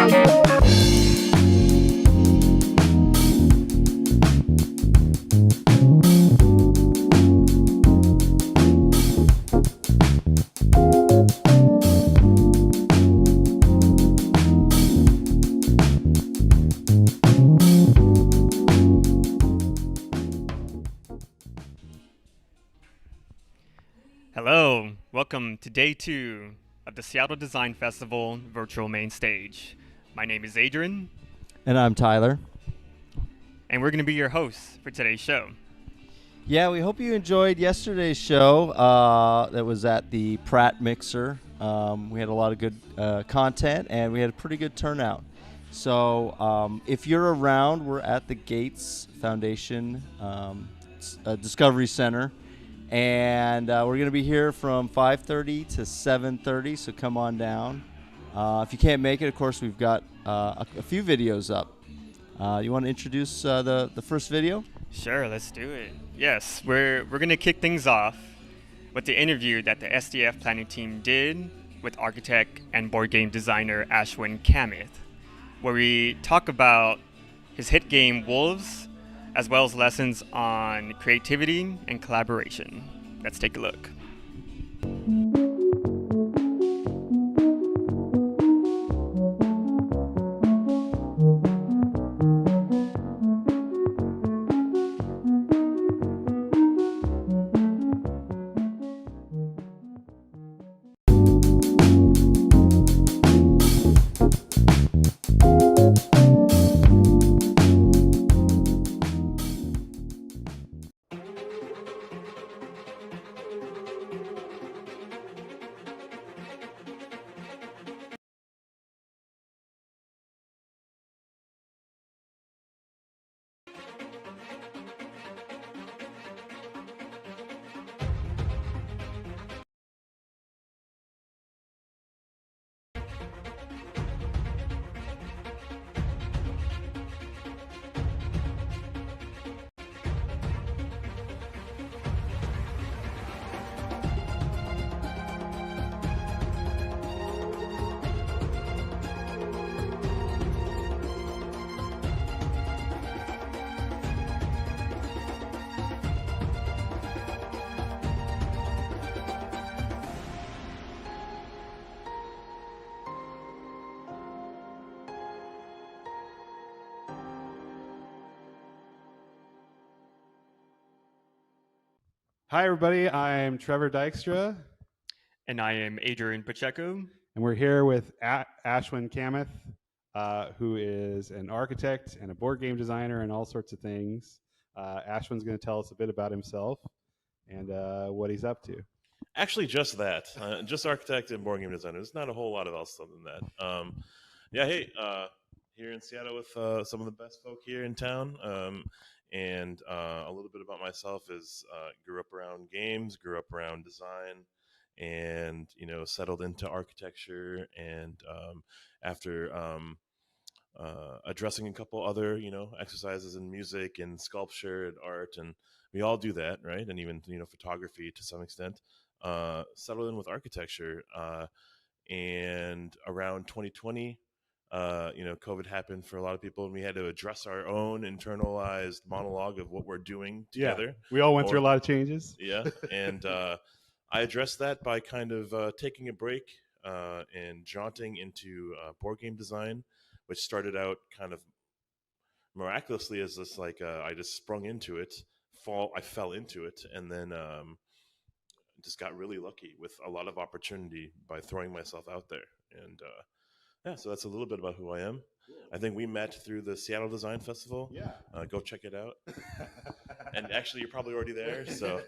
Hello, welcome to day 2 of the Seattle Design Festival virtual main stage. My name is Adrian. And I'm Tyler. And we're going to be your hosts for today's show. Yeah, we hope you enjoyed yesterday's show that was at the Pratt Mixer. We had a lot of good content, and we had a pretty good turnout. So if you're around, we're at the Gates Foundation Discovery Center. And we're going to be here from 5:30 to 7:30, so come on down. If you can't make it, of course, we've got a few videos up. You want to introduce the first video? Sure, let's do it. Yes, we're going to kick things off with the interview that the SDF Planning team did with architect and board game designer Ashwin Kamath, where we talk about his hit game Wolves, as well as lessons on creativity and collaboration. Let's take a look. Hi, everybody. I'm Trevor Dykstra. And I am Adrian Pacheco. And we're here with Ashwin Kamath, who is an architect and a board game designer and all sorts of things. Ashwin's going to tell us a bit about himself and what he's up to. Actually, just that. Just architect and board game designer. There's not a whole lot of else other than that. Here in Seattle with some of the best folk here in town. And a little bit about myself is grew up around games, grew up around design, and settled into architecture. And after addressing a couple other exercises in music and sculpture and art, and we all do that, right? And even photography to some extent. Settled in with architecture, and around 2020. COVID happened for a lot of people, and we had to address our own internalized monologue of what we're doing together. Yeah, we all went through a lot of changes. Yeah, and I addressed that by kind of taking a break and jaunting into board game design, which started out kind of miraculously as this I just sprung into it, I fell into it, and then just got really lucky with a lot of opportunity by throwing myself out there. And so that's a little bit about who I am. Cool. I think we met through the Seattle Design Festival. Yeah. Go check it out. And actually, you're probably already there. So.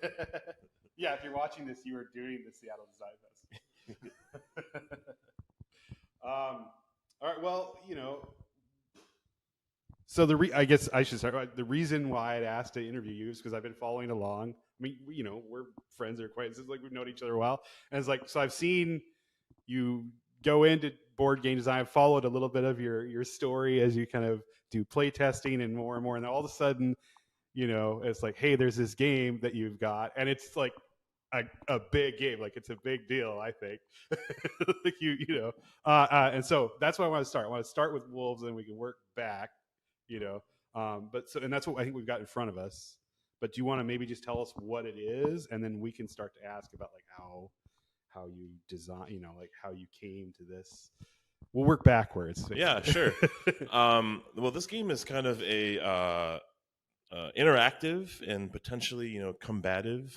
Yeah, if you're watching this, you were doing the Seattle Design Festival. All right. Well, so I guess I should start. The reason why I'd asked to interview you is because I've been following along. I mean, we're friends or acquaintances, like we've known each other a while, and it's like so I've seen you go into board game design. I've followed a little bit of your story as you kind of do play testing and more, and then all of a sudden, it's like, hey, there's this game that you've got, and it's like a big game. Like it's a big deal, I think. Like and so that's why I want to start. I want to start with wolves, and we can work back. And that's what I think we've got in front of us. But do you want to maybe just tell us what it is, and then we can start to ask about like how you design, like how you came to this. We'll work backwards. Yeah, sure. Well, this game is kind of a interactive and potentially, combative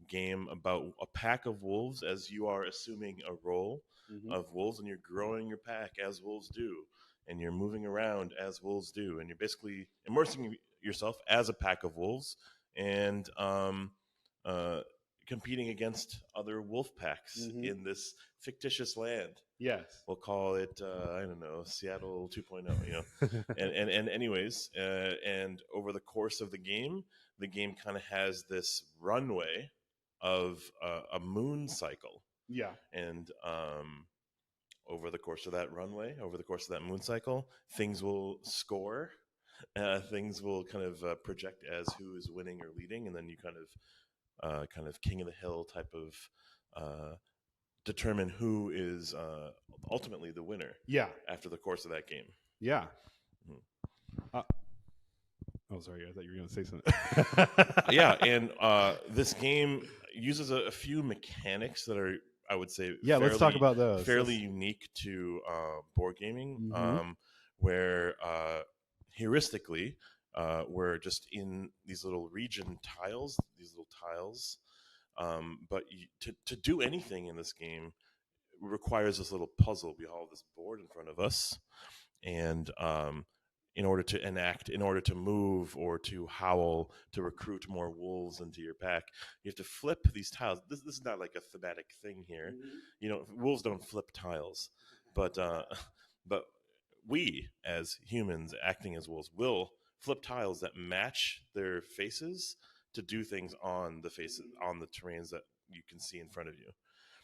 game about a pack of wolves, as you are assuming a role of wolves, and you're growing your pack as wolves do, and you're moving around as wolves do, and you're basically immersing yourself as a pack of wolves and competing against other wolf packs in this fictitious land. Yes. We'll call it, I don't know, Seattle 2.0, and anyways, and over the course of the game kind of has this runway of a moon cycle. Yeah. And over the course of that runway, over the course of that moon cycle, things will score. Things will kind of project as who is winning or leading, and then you kind of king of the hill type of determine who is ultimately the winner. Yeah. After the course of that game. Yeah. Sorry, I thought you were going to say something. Yeah, and this game uses a few mechanics that are, I would say, let's talk about those. Fairly unique to board gaming, where heuristically, we're just in these little region tiles, but to do anything in this game requires this little puzzle. We have this board in front of us, and in order to enact, in order to move or to howl, to recruit more wolves into your pack, you have to flip these tiles. This is not like a thematic thing here. Wolves don't flip tiles, but we as humans acting as wolves will flip tiles that match their faces to do things on the faces, on the terrains that you can see in front of you.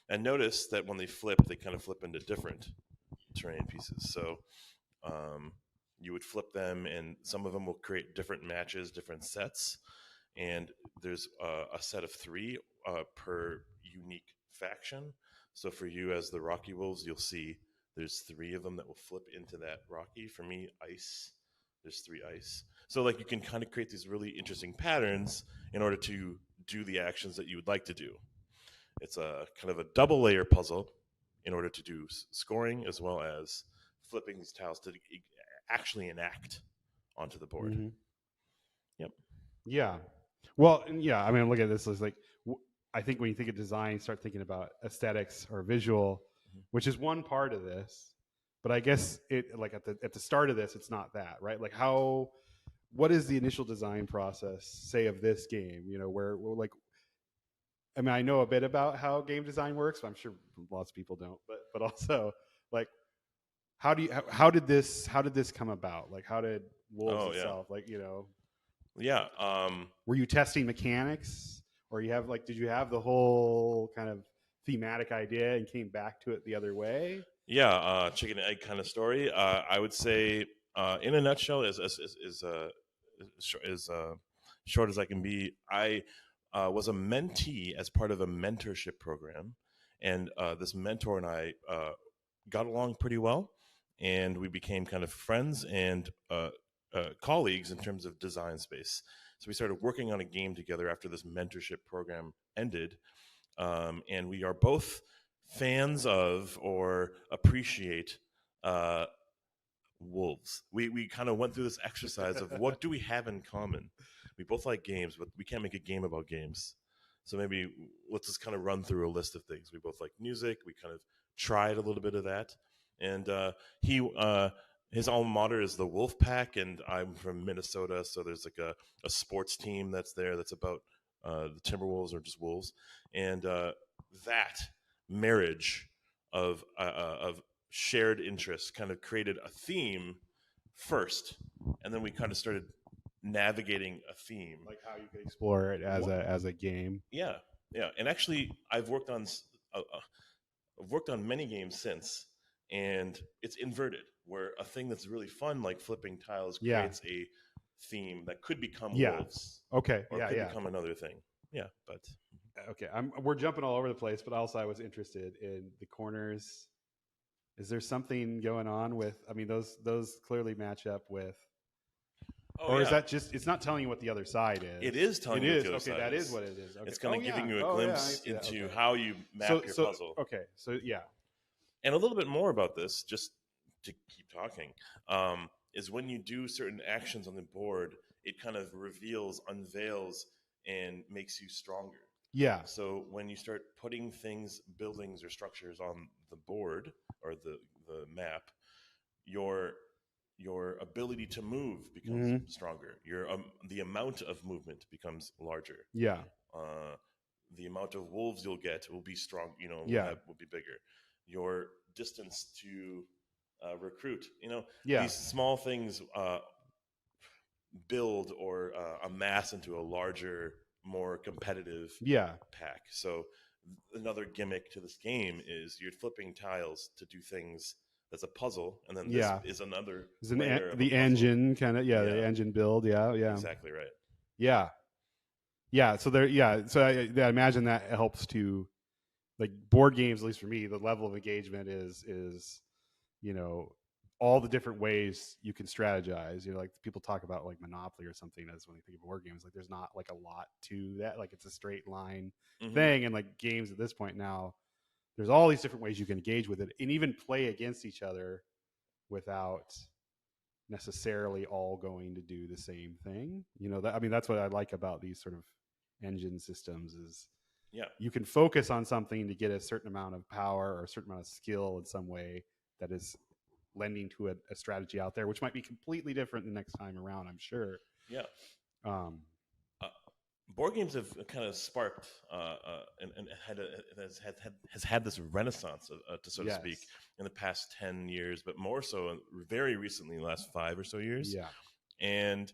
And notice that when they flip, they kind of flip into different terrain pieces. So you would flip them, and some of them will create different matches, different sets. And there's a set of 3 per unique faction. So for you as the Rocky Wolves, you'll see there's 3 of them that will flip into that Rocky. For me, ice. There's 3 ice. So like you can kind of create these really interesting patterns in order to do the actions that you would like to do. It's a kind of a double layer puzzle in order to do scoring as well as flipping these tiles to actually enact onto the board. Yep. Yeah. Well, I mean, look at this. It's like, I think when you think of design, start thinking about aesthetics or visual, which is one part of this. But I guess it, like at the start of this, it's not that, right? Like what is the initial design process, say, of this game? Where like, I mean, I know a bit about how game design works, but I'm sure lots of people don't. But also, like, how did this come about? Like, how did Wolves itself, like, Yeah. Were you testing mechanics, or did you have the whole kind of thematic idea and came back to it the other way? Yeah, chicken and egg kind of story. I would say, in a nutshell, as short as I can be, I was a mentee as part of a mentorship program, and this mentor and I got along pretty well, and we became kind of friends and colleagues in terms of design space. So we started working on a game together after this mentorship program ended, and we are both fans of or appreciate wolves. We kind of went through this exercise of what do we have in common. We both like games, but we can't make a game about games. So maybe let's just kind of run through a list of things. We both like music. We kind of tried a little bit of that. And his alma mater is the Wolf Pack, and I'm from Minnesota, so there's like a sports team that's there that's about the Timberwolves or just wolves. And that marriage of shared interests kind of created a theme first, and then we kind of started navigating a theme, like how you could explore it as a game. Yeah. And actually, I've worked on many games since, and it's inverted, where a thing that's really fun, like flipping tiles, creates a theme that could become wolves. Okay. Or could become another thing. Yeah, but Okay, we're jumping all over the place, but also I was interested in the corners. Is there something going on with? I mean, those clearly match up with. Oh Or is yeah, that just? It's not telling you what the other side is. it is telling It you what is. the other Okay, side that is. is what it is. Okay. It's kind Oh of giving yeah. you a Oh yeah. I glimpse see that. into Okay. how you map your puzzle. Okay. So yeah. And a little bit more about this, just to keep talking, is when you do certain actions on the board, it kind of reveals, unveils, and makes you stronger. Yeah. So when you start putting things, buildings, or structures on the board or the map, your your ability to move becomes stronger. Your the amount of movement becomes larger. Yeah. Uh, the amount of wolves you'll get will be strong. Yeah. Will be bigger. Your distance to recruit. Yeah. These small things build or amass into a larger, more competitive Yeah. pack. So another gimmick to this game is you're flipping tiles to do things. That's a puzzle, and then this is another layer of the a puzzle. engine kind of the engine build. Yeah. Yeah. Exactly right. Yeah. Yeah. So there. Yeah. So I imagine that helps to, like, board games. At least for me, the level of engagement is all the different ways you can strategize. Like people talk about like Monopoly or something as when they think of board games. Like there's not like a lot to that. Like it's a straight line thing. And like games at this point now, there's all these different ways you can engage with it and even play against each other without necessarily all going to do the same thing. That's what I like about these sort of engine systems is you can focus on something to get a certain amount of power or a certain amount of skill in some way that is lending to a strategy out there, which might be completely different the next time around, I'm sure. Yeah. Um, Board games have kind of sparked and has had this renaissance, to so to speak, in the past 10 years, but more so very recently, in the last 5 or so years. Yeah. And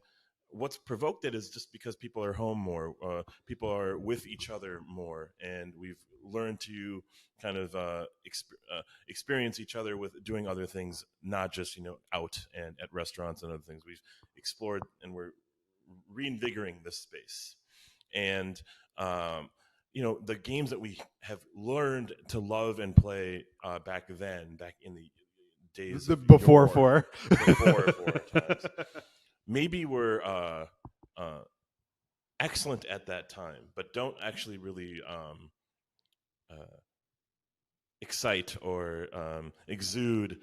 what's provoked it is just because people are home more, people are with each other more, and we've learned to kind of experience each other with doing other things, not just out and at restaurants and other things. We've explored, and we're reinvigorating this space. And the games that we have learned to love and play back in the days before four times, maybe were excellent at that time, but don't actually really excite or exude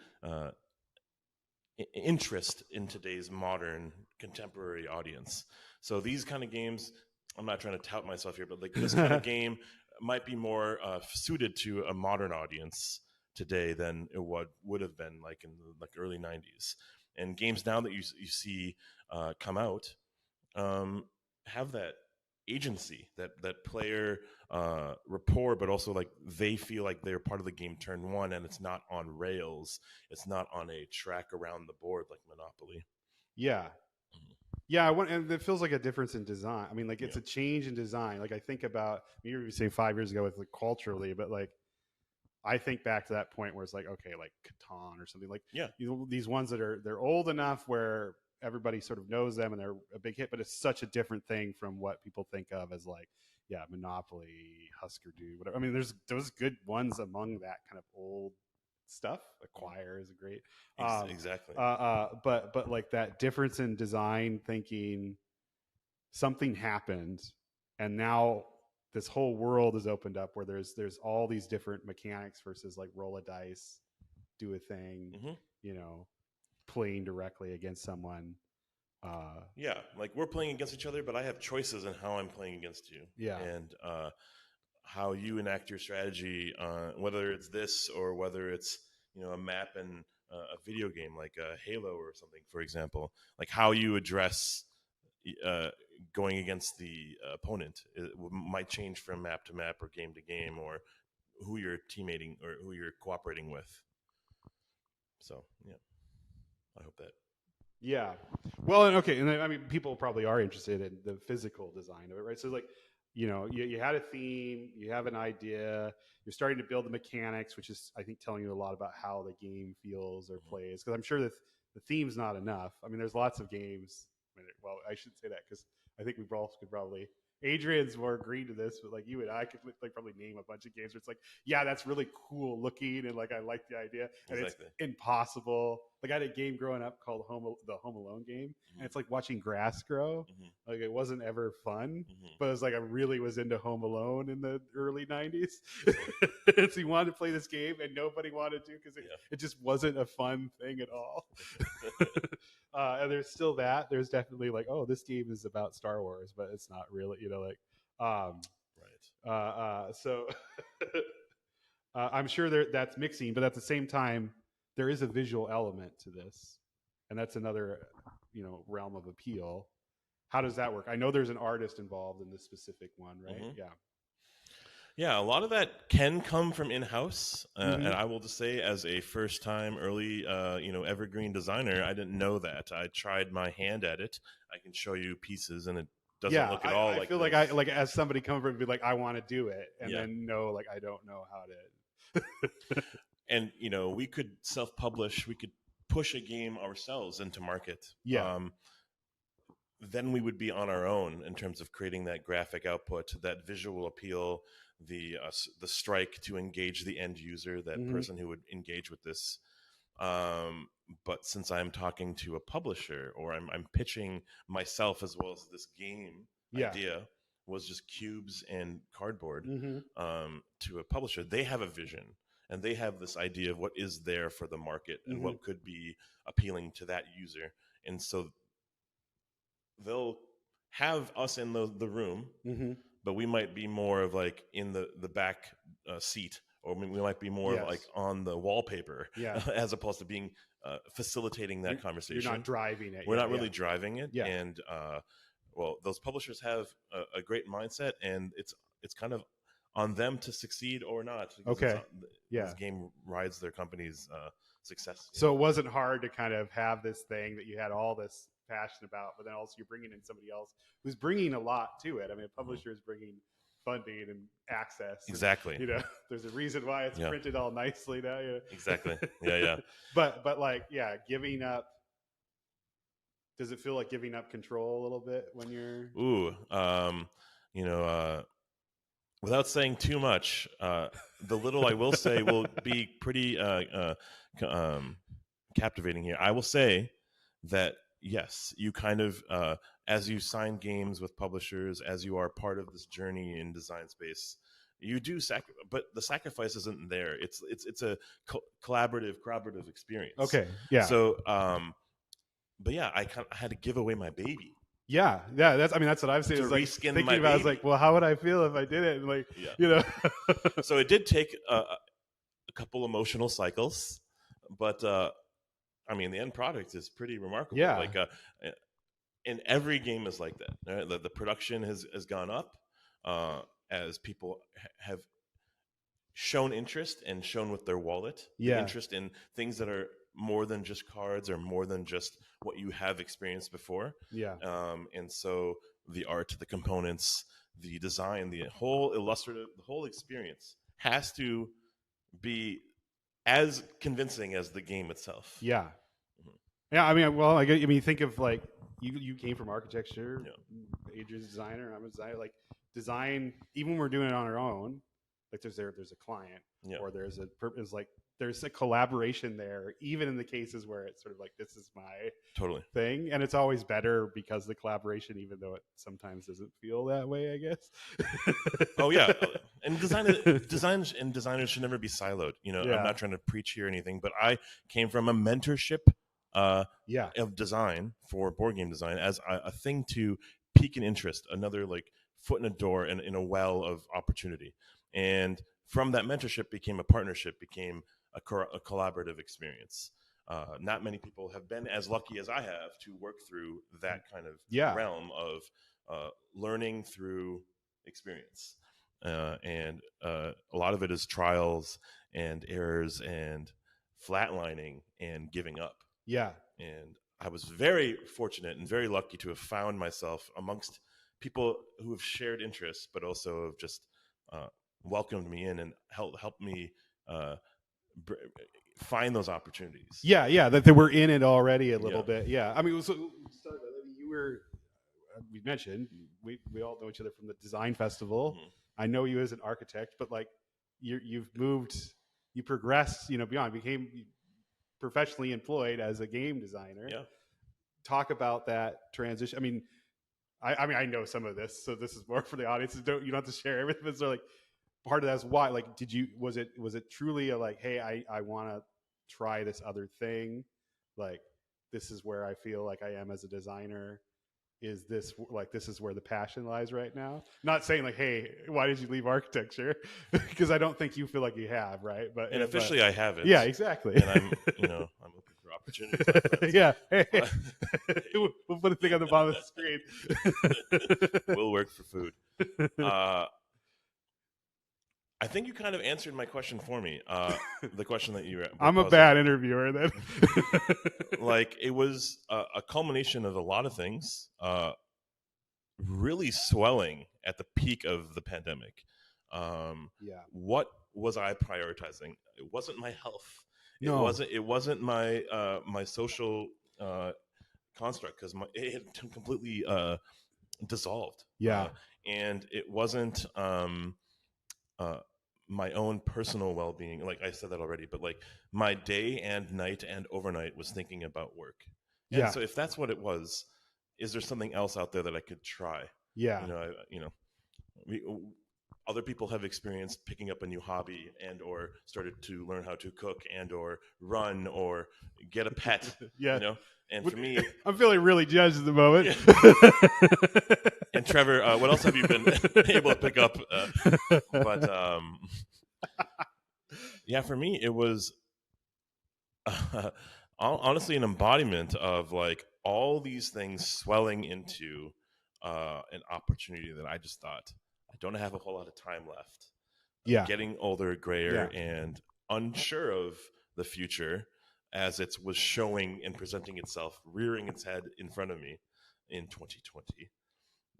interest in today's modern contemporary audience. So these kind of games, I'm not trying to tout myself here, but like this kind of game might be more suited to a modern audience today than it would have been like in the early 90s. And games now that you see come out have that agency, that player rapport, but also like they feel like they're part of the game turn one, and it's not on rails. It's not on a track around the board like Monopoly. Yeah. Yeah, and it feels like a difference in design. I mean, like it's a change in design. Like I think about, you were saying 5 years ago with like culturally, but like I think back to that point where it's like, okay, like Catan or something like, these ones that they're old enough where everybody sort of knows them and they're a big hit, but it's such a different thing from what people think of as like, Monopoly, Husker Du, whatever. I mean, there's those good ones among that kind of old stuff. Acquire is a great exactly. But like that difference in design thinking, something happened, and now this whole world is opened up where there's all these different mechanics versus like roll a dice, do a thing, playing directly against someone. Like we're playing against each other, but I have choices in how I'm playing against you. And how you enact your strategy, whether it's this or whether it's a map in a video game like Halo or something, for example, like how you address going against the opponent might change from map to map or game to game, or who you're teammating or who you're cooperating with. So I hope that. Yeah. Well, and okay, and I mean, people probably are interested in the physical design of it, right? So like, you had a theme, you have an idea, you're starting to build the mechanics, which is, I think, telling you a lot about how the game feels or plays. Because I'm sure that the theme's not enough. I mean, there's lots of games. Well, I shouldn't say that because I think we both could probably Adrian's more agreed to this, but like you and I could like probably name a bunch of games where it's like, yeah, that's really cool looking, and like I like the idea, and Exactly. it's impossible. Like I had a game growing up called the Home Alone game, and it's like watching grass grow. Like it wasn't ever fun, but it was like I really was into Home Alone in the early '90s. So you wanted to play this game, and nobody wanted to because it just wasn't a fun thing at all. And there's still that. There's definitely like, oh, this game is about Star Wars, but it's not really, like, Right. so I'm sure that's mixing, but at the same time, there is a visual element to this, and that's another, realm of appeal. How does that work? I know there's an artist involved in this specific one, right? Mhm. Yeah. Yeah, a lot of that can come from in-house, and I will just say, as a first-time early, evergreen designer, I didn't know that. I tried my hand at it. I can show you pieces, and it doesn't look at all like. I feel this. like I like as somebody come over and be like, I want to do it, and then no, like I don't know how to. And we could self-publish. We could push a game ourselves into market. Yeah. Then we would be on our own in terms of creating that graphic output, that visual appeal, the strike to engage the end user, that person who would engage with this. But since I'm talking to a publisher, or I'm pitching myself as well as this game idea, was just cubes and cardboard to a publisher. They have a vision, and they have this idea of what is there for the market and what could be appealing to that user. And so they'll have us in the room, but we might be more of like in the back seat, or we might be more of like on the wallpaper, as opposed to being facilitating that conversation. You're not driving it. We're not really driving it. Yeah. And those publishers have a great mindset, and it's kind of on them to succeed or not. Okay. This game rides their company's success. So it wasn't hard to kind of have this thing that you had all this passion about, but then also you're bringing in somebody else who's bringing a lot to it. I mean, a publisher is bringing funding and access. Exactly. And, there's a reason why it's printed all nicely now. Exactly. Yeah. But like, giving up. Does it feel like giving up control a little bit when you're? Without saying too much, the little I will say will be pretty captivating here. I will say that yes, you kind of, as you sign games with publishers, as you are part of this journey in design space, you do but the sacrifice isn't there. It's a collaborative experience. Okay. Yeah. So, but yeah, I had to give away my baby. Yeah. That's what I've seen. Is like thinking about. I was like, well, how would I feel if I did it? And like, So it did take a couple emotional cycles, but I mean, the end product is pretty remarkable. Yeah. Like, and every game is like that. Right? The production has gone up as people have shown interest and shown with their wallet. Yeah. Interest in things that are more than just cards, or more than just what you have experienced before. Yeah. And so the art, the components, the design, the whole illustrative, the whole experience has to be as convincing as the game itself. Yeah. Yeah. I mean, think of like you came from architecture. Adrian's a designer. I'm a designer. Like design, even when we're doing it on our own, like there's a client, or there's a purpose. Like there's a collaboration there, even in the cases where it's sort of like, this is my thing. And it's always better because the collaboration, even though it sometimes doesn't feel that way, I guess. Oh yeah. And designers should never be siloed. I'm not trying to preach here or anything, but I came from a mentorship of design for board game design as a thing to pique an interest, another like foot in a door and in a well of opportunity. And from that mentorship became a partnership, became a collaborative experience. Not many people have been as lucky as I have to work through that kind of realm of learning through experience. And a lot of it is trials and errors and flatlining and giving up. Yeah. And I was very fortunate and very lucky to have found myself amongst people who have shared interests, but also have just welcomed me in and helped me find those opportunities. Yeah, that they were in it already a little bit. Yeah, I mean, so we mentioned we all know each other from the design festival. Mhm. I know you as an architect, but like you've moved, you progressed, beyond, became professionally employed as a game designer. Yeah. Talk about that transition. I mean, I know some of this, so this is more for the audience. You don't have to share everything. But so like part of that's why. Like, was it truly a like, hey, I want to try this other thing, like this is where I feel like I am as a designer. Is this like this is where the passion lies right now? Not saying like, hey, why did you leave architecture? Because I don't think you feel like you have, right? But And officially, I haven't. yeah, exactly. And I'm open for opportunities like that. Yeah, hey, we'll put a thing on the bottom of the screen. We'll work for food. I think you kind of answered my question for me. The question that you were I'm a bad interviewer then. Like, it was a culmination of a lot of things, really swelling at the peak of the pandemic. Yeah. What was I prioritizing? It wasn't my health. No. It wasn't my my social construct, because it had completely dissolved. Yeah. And it wasn't my own personal well-being. Like I said that already, but like my day and night and overnight was thinking about work. And Yeah. so if that's what it was, is there something else out there that I could try? Yeah. Other people have experienced picking up a new hobby and or started to learn how to cook and or run or get a pet. Yeah. And for me, I'm feeling really judged at the moment. Yeah. And Trevor, what else have you been able to pick up? But yeah, for me, it was honestly an embodiment of like all these things swelling into an opportunity that I just thought, I don't have a whole lot of time left. Yeah. Getting older, grayer, and unsure of the future as it was showing and presenting itself, rearing its head in front of me in 2020.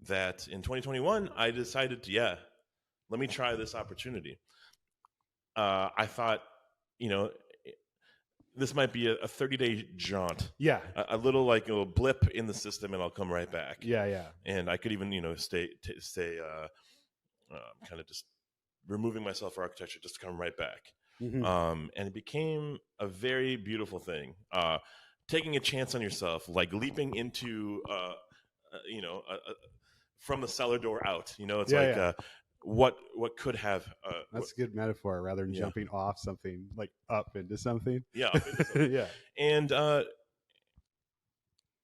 That in 2021, I decided to, let me try this opportunity. I thought, this might be a 30-day jaunt. Yeah. A little like a blip in the system, and I'll come right back. Yeah, yeah. And I could even, stay kind of just removing myself for architecture just to come right back. Mm-hmm. And it became a very beautiful thing. Taking a chance on yourself, like leaping into, from the cellar door out. It's what could have. That's a good metaphor, rather than jumping off something, like up into something. Yeah, up into something. Yeah. And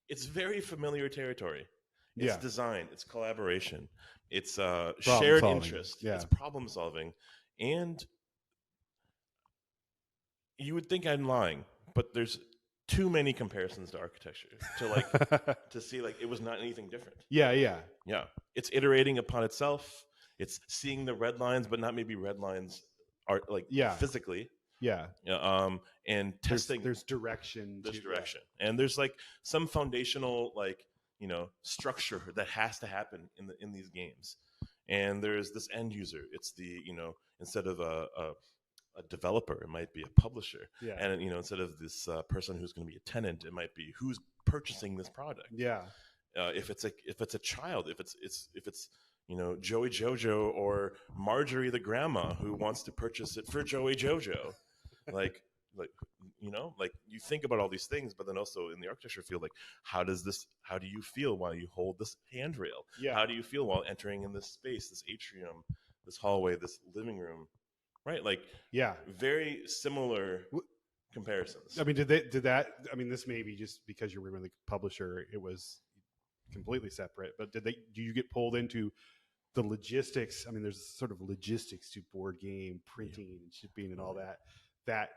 it's very familiar territory. It's design. It's collaboration. It's shared interest. Yeah. It's problem solving. And you would think I'm lying, but there's too many comparisons to architecture to like to see like it was not anything different. Yeah, yeah. Yeah. It's iterating upon itself. It's seeing the red lines, but not maybe red lines are like physically. Yeah. And testing. There's direction. There's direction. And there's like some foundational like, structure that has to happen in these games. And there's this end user. It's the, instead of a developer, it might be a publisher. Yeah. And instead of this person who's going to be a tenant, it might be who's purchasing this product. Yeah. If it's a child, if it's Joey Jojo or Marjorie the grandma who wants to purchase it for Joey Jojo, like you think about all these things, but then also in the architecture field, like how do you feel while you hold this handrail? Yeah. How do you feel while entering in this space, this atrium, this hallway, this living room? Right? Like, very similar comparisons. I mean, this may be just because you were with the publisher, it was completely separate, but do you get pulled into the logistics? I mean, there's sort of logistics to board game printing and shipping and all that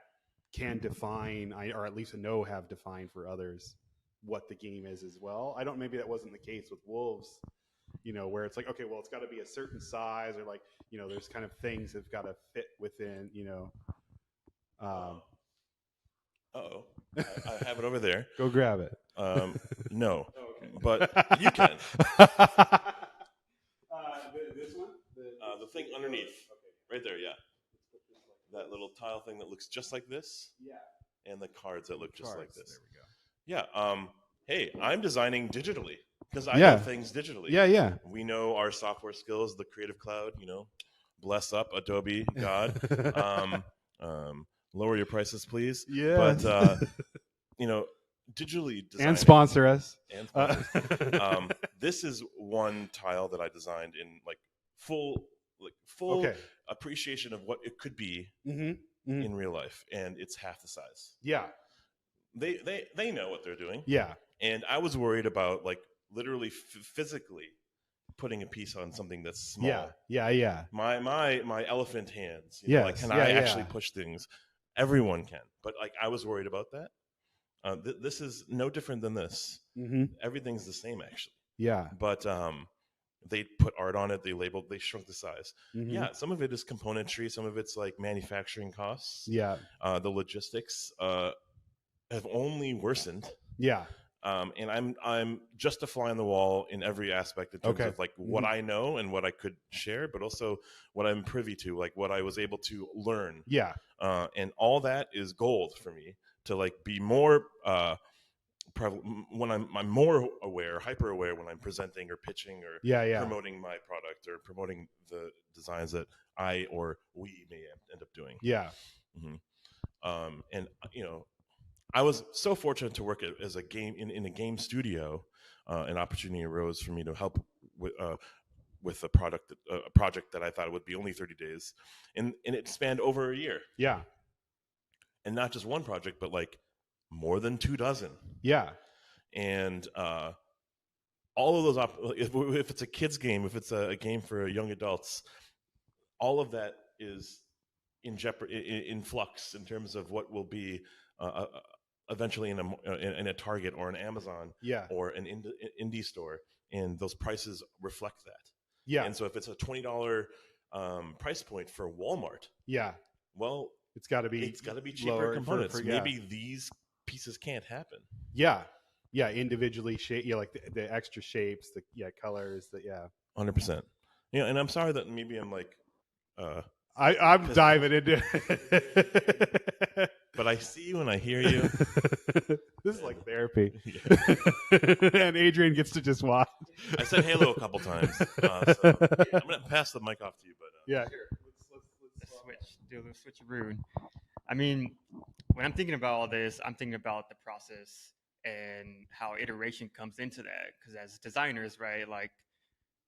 can define, or at least have defined for others what the game is as well. Maybe that wasn't the case with Wolves, where it's like, okay, well, it's got to be a certain size, or like, there's kind of things that've got to fit within, I have it over there. Go grab it. No, but you can. This one? The thing underneath. Right there, yeah. That little tile thing that looks just like this. Yeah. And the cards that look just like this. There we go. Yeah. Hey, I'm designing digitally. because I Yeah. know things digitally. Yeah. We know our software skills, the Creative Cloud. Bless up Adobe, God. Lower your prices, please. Yeah. But digitally designing And sponsor us. and sponsors. This is one tile that I designed in full Okay. appreciation of what it could be Mm-hmm. in real life, and it's half the size. Yeah. They know what they're doing. Yeah. And I was worried about literally physically putting a piece on something that's small. Yeah. My elephant hands. Yes. Can I actually push things? Everyone can, but I was worried about that. This is no different than this. Mm-hmm. Everything's the same actually. Yeah. But they put art on it. They labeled. They shrunk the size. Mm-hmm. Yeah, some of it is componentry. Some of it's manufacturing costs. Yeah. The logistics have only worsened. Yeah. And I'm just a fly on the wall in every aspect in terms of what I know and what I could share, but also what I'm privy to, what I was able to learn. Yeah. And all that is gold for me to be more when I'm more aware, hyper aware when I'm presenting or pitching or promoting my product or promoting the designs that I or we may end up doing. Yeah. Mm-hmm. And I was so fortunate to work as a game in a game studio. An opportunity arose for me to help with a project that I thought would be only 30 days, and it spanned over a year. Yeah. And not just one project, but more than 24. Yeah. And all of those if it's a kid's game, if it's a game for young adults, all of that is in jeopardy, in flux in terms of what will be eventually in a Target or an Amazon or an indie store, and those prices reflect that. Yeah. And so if it's a $20 price point for Walmart, well, it's got to be cheaper components. Maybe these pieces can't happen. Yeah. Individually shape. Yeah, the extra shapes, the colors. 100%. And I'm sorry that maybe I'm I'm diving into it. But I see you and I hear you. This is like therapy. And Adrian gets to just watch. I said hello a couple times. So I'm going to pass the mic off to you. But here. Let's do the switcheroo. I mean, when I'm thinking about all this, I'm thinking about the process and how iteration comes into that. Because as designers, right,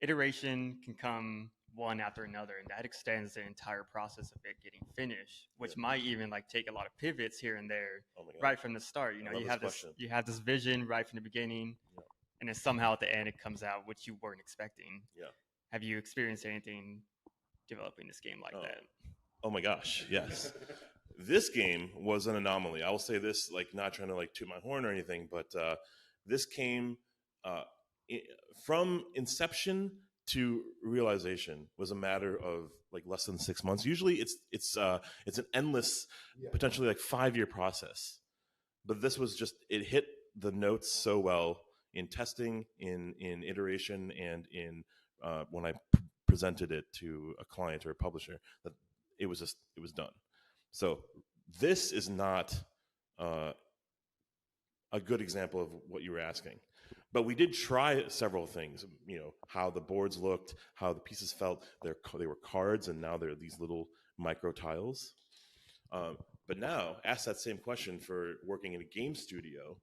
iteration can come one after another, and that extends the entire process of it getting finished, which might even take a lot of pivots here and there right from the start. You have this vision right from the beginning, and then somehow at the end it comes out which you weren't expecting. Have you experienced anything developing this game like that? Oh my gosh, yes. This game was an anomaly. I will say this, not trying to toot my horn or anything, but this came from inception to realization was a matter of less than 6 months. Usually it's an endless, potentially 5-year process. But this was just, it hit the notes so well in testing, in iteration, and in when I presented it to a client or a publisher, that it was done. So this is not a good example of what you were asking. But we did try several things, how the boards looked, how the pieces felt. They were cards, and now they're these little micro tiles. But now, ask that same question for working in a game studio,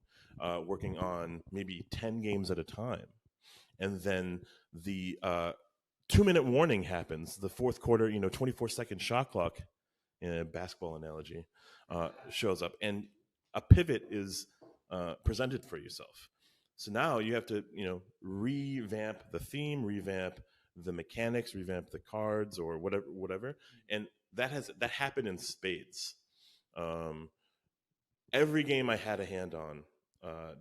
working on maybe 10 games at a time. And then the 2-minute warning happens. The fourth quarter, 24-second shot clock, in a basketball analogy, shows up. And a pivot is presented for yourself. So now you have to, revamp the theme, revamp the mechanics, revamp the cards or whatever. And that happened in spades. Every game I had a hand on,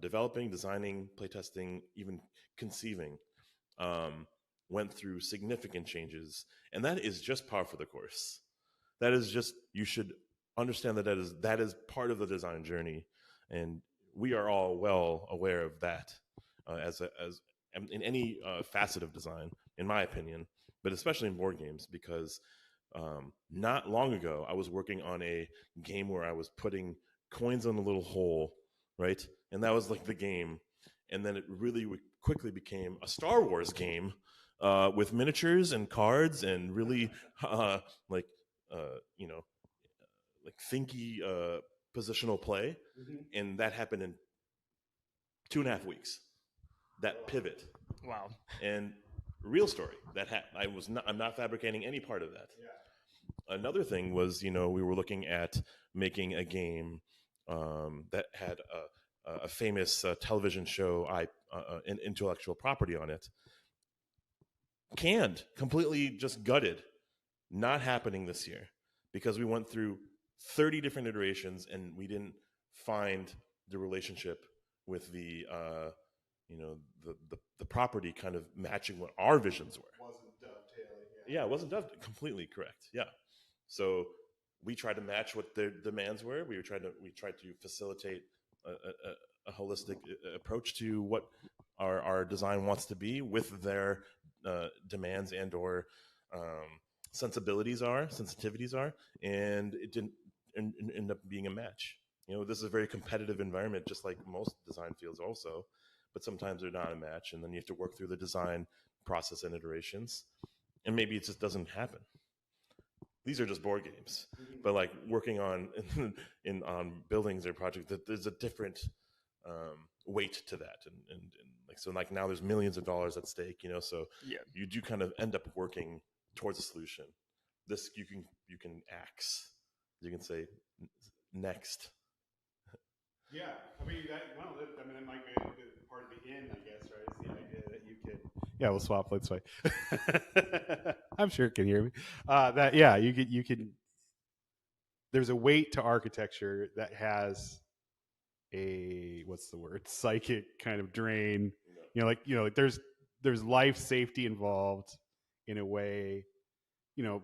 developing, designing, playtesting, even conceiving, went through significant changes. And that is just par for the course. That is just, you should understand that is part of the design journey. And we are all well aware of that as in any facet of design, in my opinion, but especially in board games, because not long ago I was working on a game where I was putting coins on a little hole, right? And that was the game. and then it really quickly became a Star Wars game with miniatures and cards and really like you know like thinky positional play, and that happened in 2.5 weeks. That pivot. Wow. And real story that I'm not fabricating any part of that. Another thing was, we were looking at making a game that had a famous television show intellectual property on it. Canned, completely just gutted, not happening this year because we went through 30 different iterations and we didn't find the relationship with the property kind of matching what our visions were. Wasn't dovetailing. Yeah, it wasn't dovetailing. Completely correct. Yeah. So we tried to match what their demands were. We tried to facilitate a holistic approach to what our design wants to be with their demands and or sensitivities are, and it didn't end up being a match. This is a very competitive environment, just like most design fields also, but sometimes they're not a match, and then you have to work through the design process and iterations, and maybe it just doesn't happen. These are just board games, but like working on on buildings or projects, there's a different weight to that, and like now there's millions of dollars at stake, so Yeah. you do kind of end up working towards a solution. This you can axe, you can say next. Yeah, that might be part of the end, I guess, right? It's the idea that you could. Yeah, we'll swap. Let's way. I'm sure it can hear me. You can. There's a weight to architecture that has a psychic kind of drain. There's life safety involved in a way.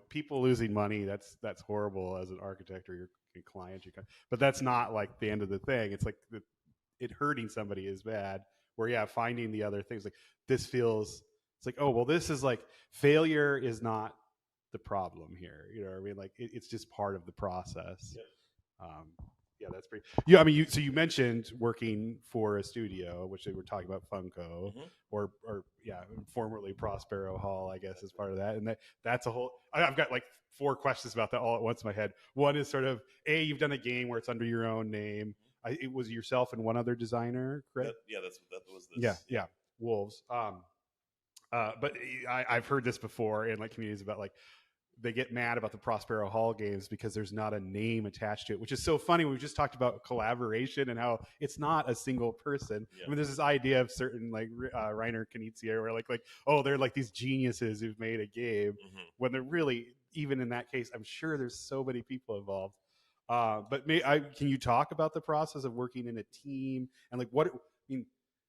People losing money. That's horrible as an architect or your client. But that's not like the end of the thing. It's like it hurting somebody is bad. Where finding the other things, like this feels. It's like, oh well, this is like failure is not the problem here. You know what I mean? Like it's just part of the process. Yep. That's pretty. Yeah, so you mentioned working for a studio, which they were talking about Funko, or formerly Prospero Hall, I guess, is part of that. And that's a whole. I've got like 4 questions about that all at once in my head. One is sort of you've done a game where it's under your own name. It was yourself and one other designer, correct? That was this. Yeah, Wolves. But I've heard this before in like communities about like they get mad about the Prospero Hall games because there's not a name attached to it, which is so funny. We just talked about collaboration and how it's not a single person. Yeah. I mean, there's this idea of certain like Reiner Knizia where like they're like these geniuses who've made a game when they're really, even in that case, I'm sure there's so many people involved. But can you talk about the process of working in a team and like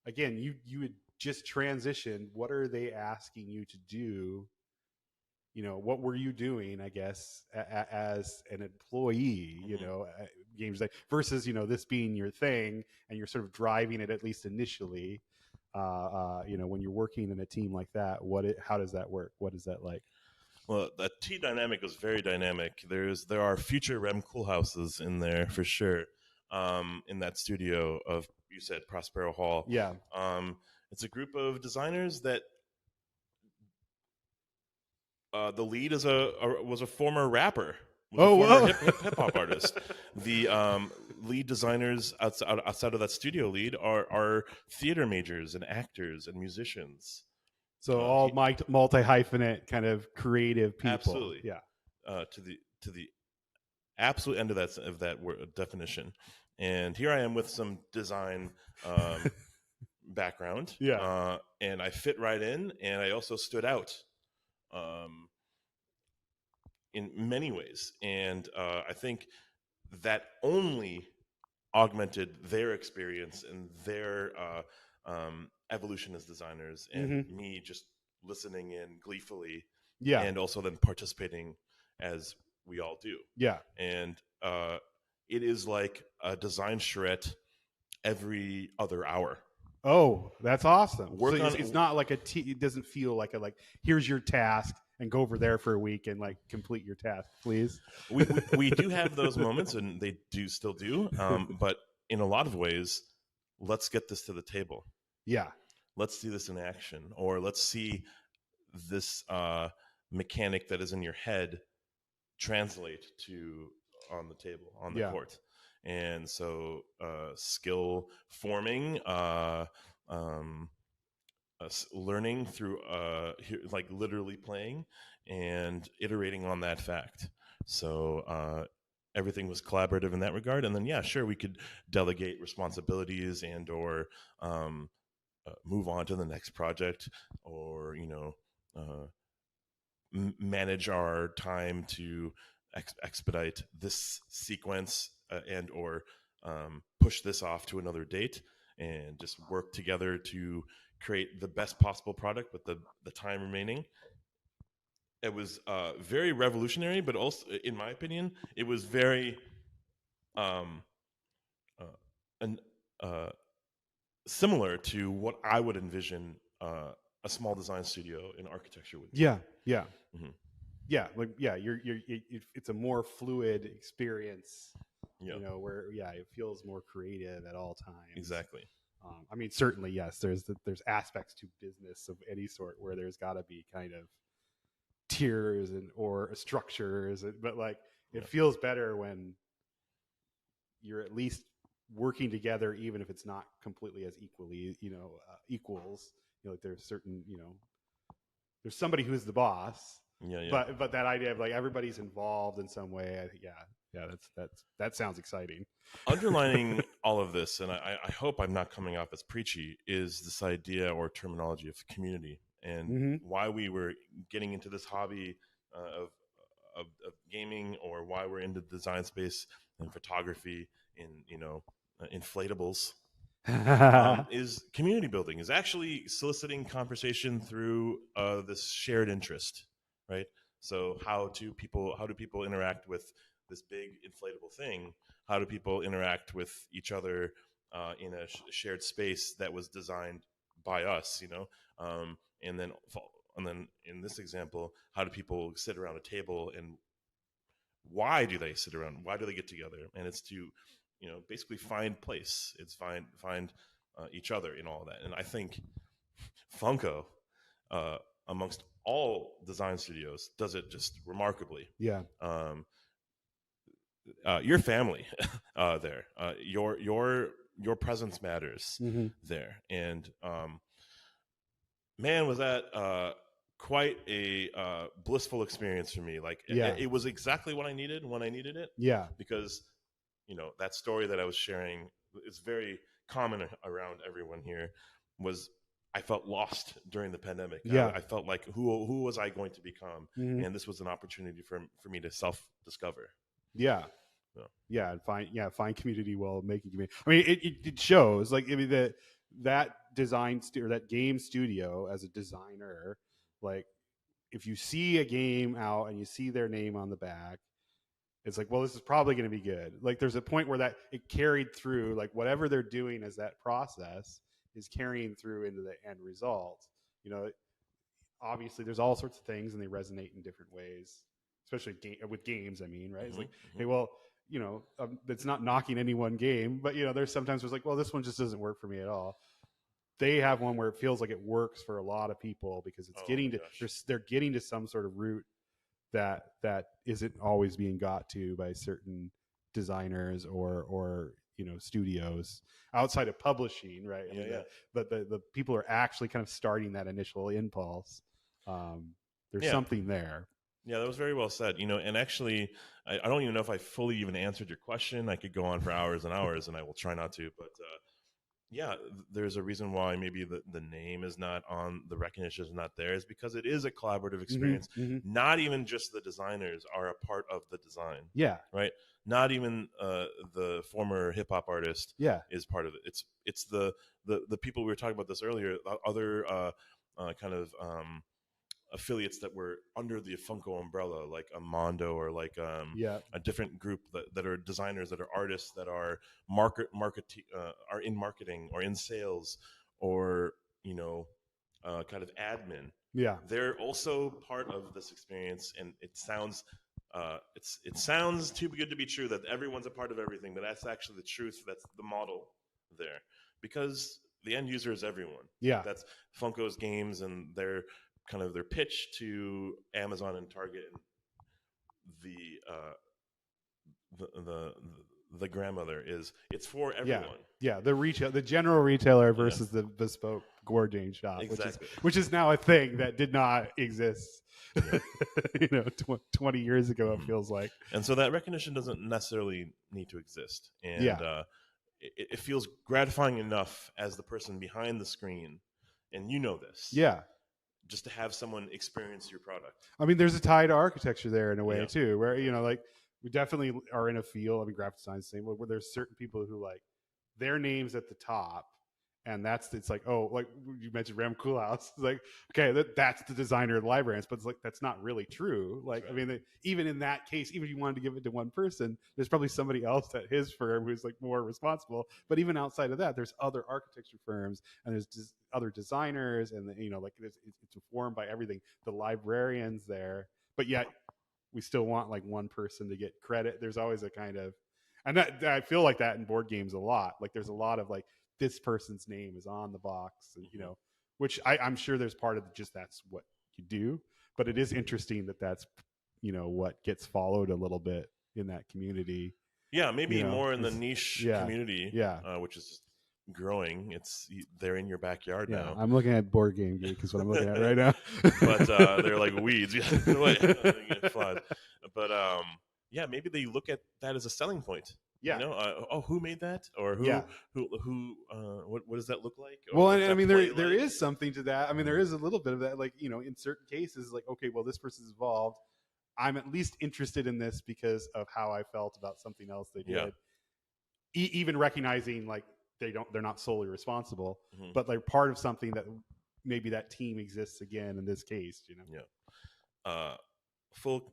again, you had just transitioned. What are they asking you to do? What were you doing, I guess, as an employee, games versus, this being your thing and you're sort of driving it at least initially, when you're working in a team like that, how does that work? What is that like? Well, the team dynamic was very dynamic. There are future Rem Coolhouses in there for sure. In that studio of, you said, Prospero Hall. Yeah. It's a group of designers that the lead was a former rapper. Hip hop artist. The lead designers outside of that studio lead are theater majors and actors and musicians. So all multi-hyphenate kind of creative people. Absolutely. Yeah. To the absolute end of that word definition. And here I am with some design background. Yeah. And I fit right in, and I also stood out in many ways. And I think that only augmented their experience and their evolution as designers, and me just listening in gleefully, and also then participating as we all do. Yeah. And it is like a design charrette every other hour. Oh, that's awesome. It's not like it doesn't feel like here's your task and go over there for a week and like complete your task, please. We do have those moments, and they still do. But in a lot of ways, let's get this to the table. Yeah. Let's see this in action, or let's see this mechanic that is in your head translate to on the table, on the Yeah. court. And so skill forming, um, learning through like literally playing and iterating on that fact. So everything was collaborative in that regard. And then, yeah, sure, we could delegate responsibilities and or move on to the next project, or manage our time to expedite this sequence and or push this off to another date, and just work together to create the best possible product with the time remaining. It was very revolutionary, but also, in my opinion, it was very um, uh, an, uh, similar to what I would envision a small design studio in architecture would be. Yeah. Yeah. Mhm. Yeah. Like, yeah, it's a more fluid experience, Yeah, where, yeah, it feels more creative at all times. exactly. I mean, certainly, yes, there's aspects to business of any sort where there's got to be kind of tiers or structures, but like it Yeah. feels better when you're at least working together, even if it's not completely as equally, equals. Like there's certain, there's somebody who's the boss, Yeah, yeah. but that idea of like everybody's involved in some way, I think, yeah, that sounds exciting. Underlining all of this, and I hope I'm not coming off as preachy, is this idea or terminology of community, and Mm-hmm. why we were getting into this hobby of gaming, or why we're into the design space and photography in inflatables. Is community building, is actually soliciting conversation through this shared interest, right? So how do people interact with this big inflatable thing? How do people interact with each other in a shared space that was designed by us? And then in this example, how do people sit around a table, and why do they sit around? Why do they get together? And it's to, basically find place. It's find each other in all of that. And I think Funko, amongst all design studios, does it just remarkably. Yeah. Your family there, your presence matters Mm-hmm. there, and man, was that quite a blissful experience for me. Like, Yeah. it was exactly what I needed when I needed it, Yeah. because that story that I was sharing is very common around everyone here. Was I felt lost during the pandemic. Yeah. I felt like who was I going to become, Mm-hmm. and this was an opportunity for me to self discover. Yeah. Yeah. Yeah. And find community while making community. I mean, it shows, like, I mean, that or that game studio as a designer, like, if you see a game out and you see their name on the back, it's like, well, this is probably going to be good. Like, there's a point where that it carried through, like whatever they're doing as that process is carrying through into the end result. Obviously there's all sorts of things and they resonate in different ways, especially with games. I mean, right? It's like, hey, well, it's not knocking any one game, but there's sometimes there's like, well, this one just doesn't work for me at all. They have one where it feels like it works for a lot of people because it's they're getting to some sort of root that isn't always being got to by certain designers or studios outside of publishing, right? I mean, but the people are actually kind of starting that initial impulse. There's something there. Yeah, that was very well said. And actually, I don't even know if I fully even answered your question. I could go on for hours and hours, and I will try not to. But yeah, there's a reason why maybe the name is not on, the recognition is not there, is because it is a collaborative experience. Mm-hmm. Not even just the designers are a part of the design. Yeah. Right. Not even the former hip hop artist. Yeah. Is part of it. It's the people we were talking about this earlier. Other kind of affiliates that were under the Funko umbrella, like a Mondo, or like a different group that are designers, that are artists, that are are in marketing or in sales, or kind of admin. Yeah, they're also part of this experience, and it sounds too good to be true that everyone's a part of everything, but that's actually the truth. That's the model there, because the end user is everyone. Yeah. That's Funko's games and their kind of their pitch to Amazon and Target and the grandmother is it's for everyone. Yeah, the general retailer versus the bespoke gourd shop, Exactly. which is now a thing that did not exist. 20 years ago, it feels like. And so that recognition doesn't necessarily need to exist. And it feels gratifying enough as the person behind the screen, and you know this. Yeah. Just to have someone experience your product. I mean, there's a tie to architecture there in a way too, where like we definitely are in a field. I mean, graphic design is the same, where there's certain people who like their names at the top, and it's like, oh, like you mentioned Ram Koolhaas. It's like, okay, that's the designer of the librarians, but it's like that's not really true. Like, right. I mean, even in that case, even if you wanted to give it to one person, there's probably somebody else at his firm who's like more responsible. But even outside of that, there's other architecture firms and there's other designers, and like it's informed by everything. The librarians there, but yet we still want like one person to get credit. There's always a kind of, and that I feel like that in board games a lot. Like there's a lot of like, this person's name is on the box, and which I'm sure there's part of just that's what you do, but it is interesting that's what gets followed a little bit in that community. Yeah, maybe more in the niche community, which is just growing. They're in your backyard now. I'm looking at Board Game Geek is what I'm looking at right now, but they're like weeds. But maybe they look at that as a selling point. Yeah. Who made that, or who? What does that look like? Well, and I mean, there is something to that. I mean, there is a little bit of that. Like, in certain cases, like, okay, well, this person's involved. I'm at least interested in this because of how I felt about something else they did. Yeah. Even recognizing like they're not solely responsible, but they're part of something that maybe that team exists again in this case. Yeah. Full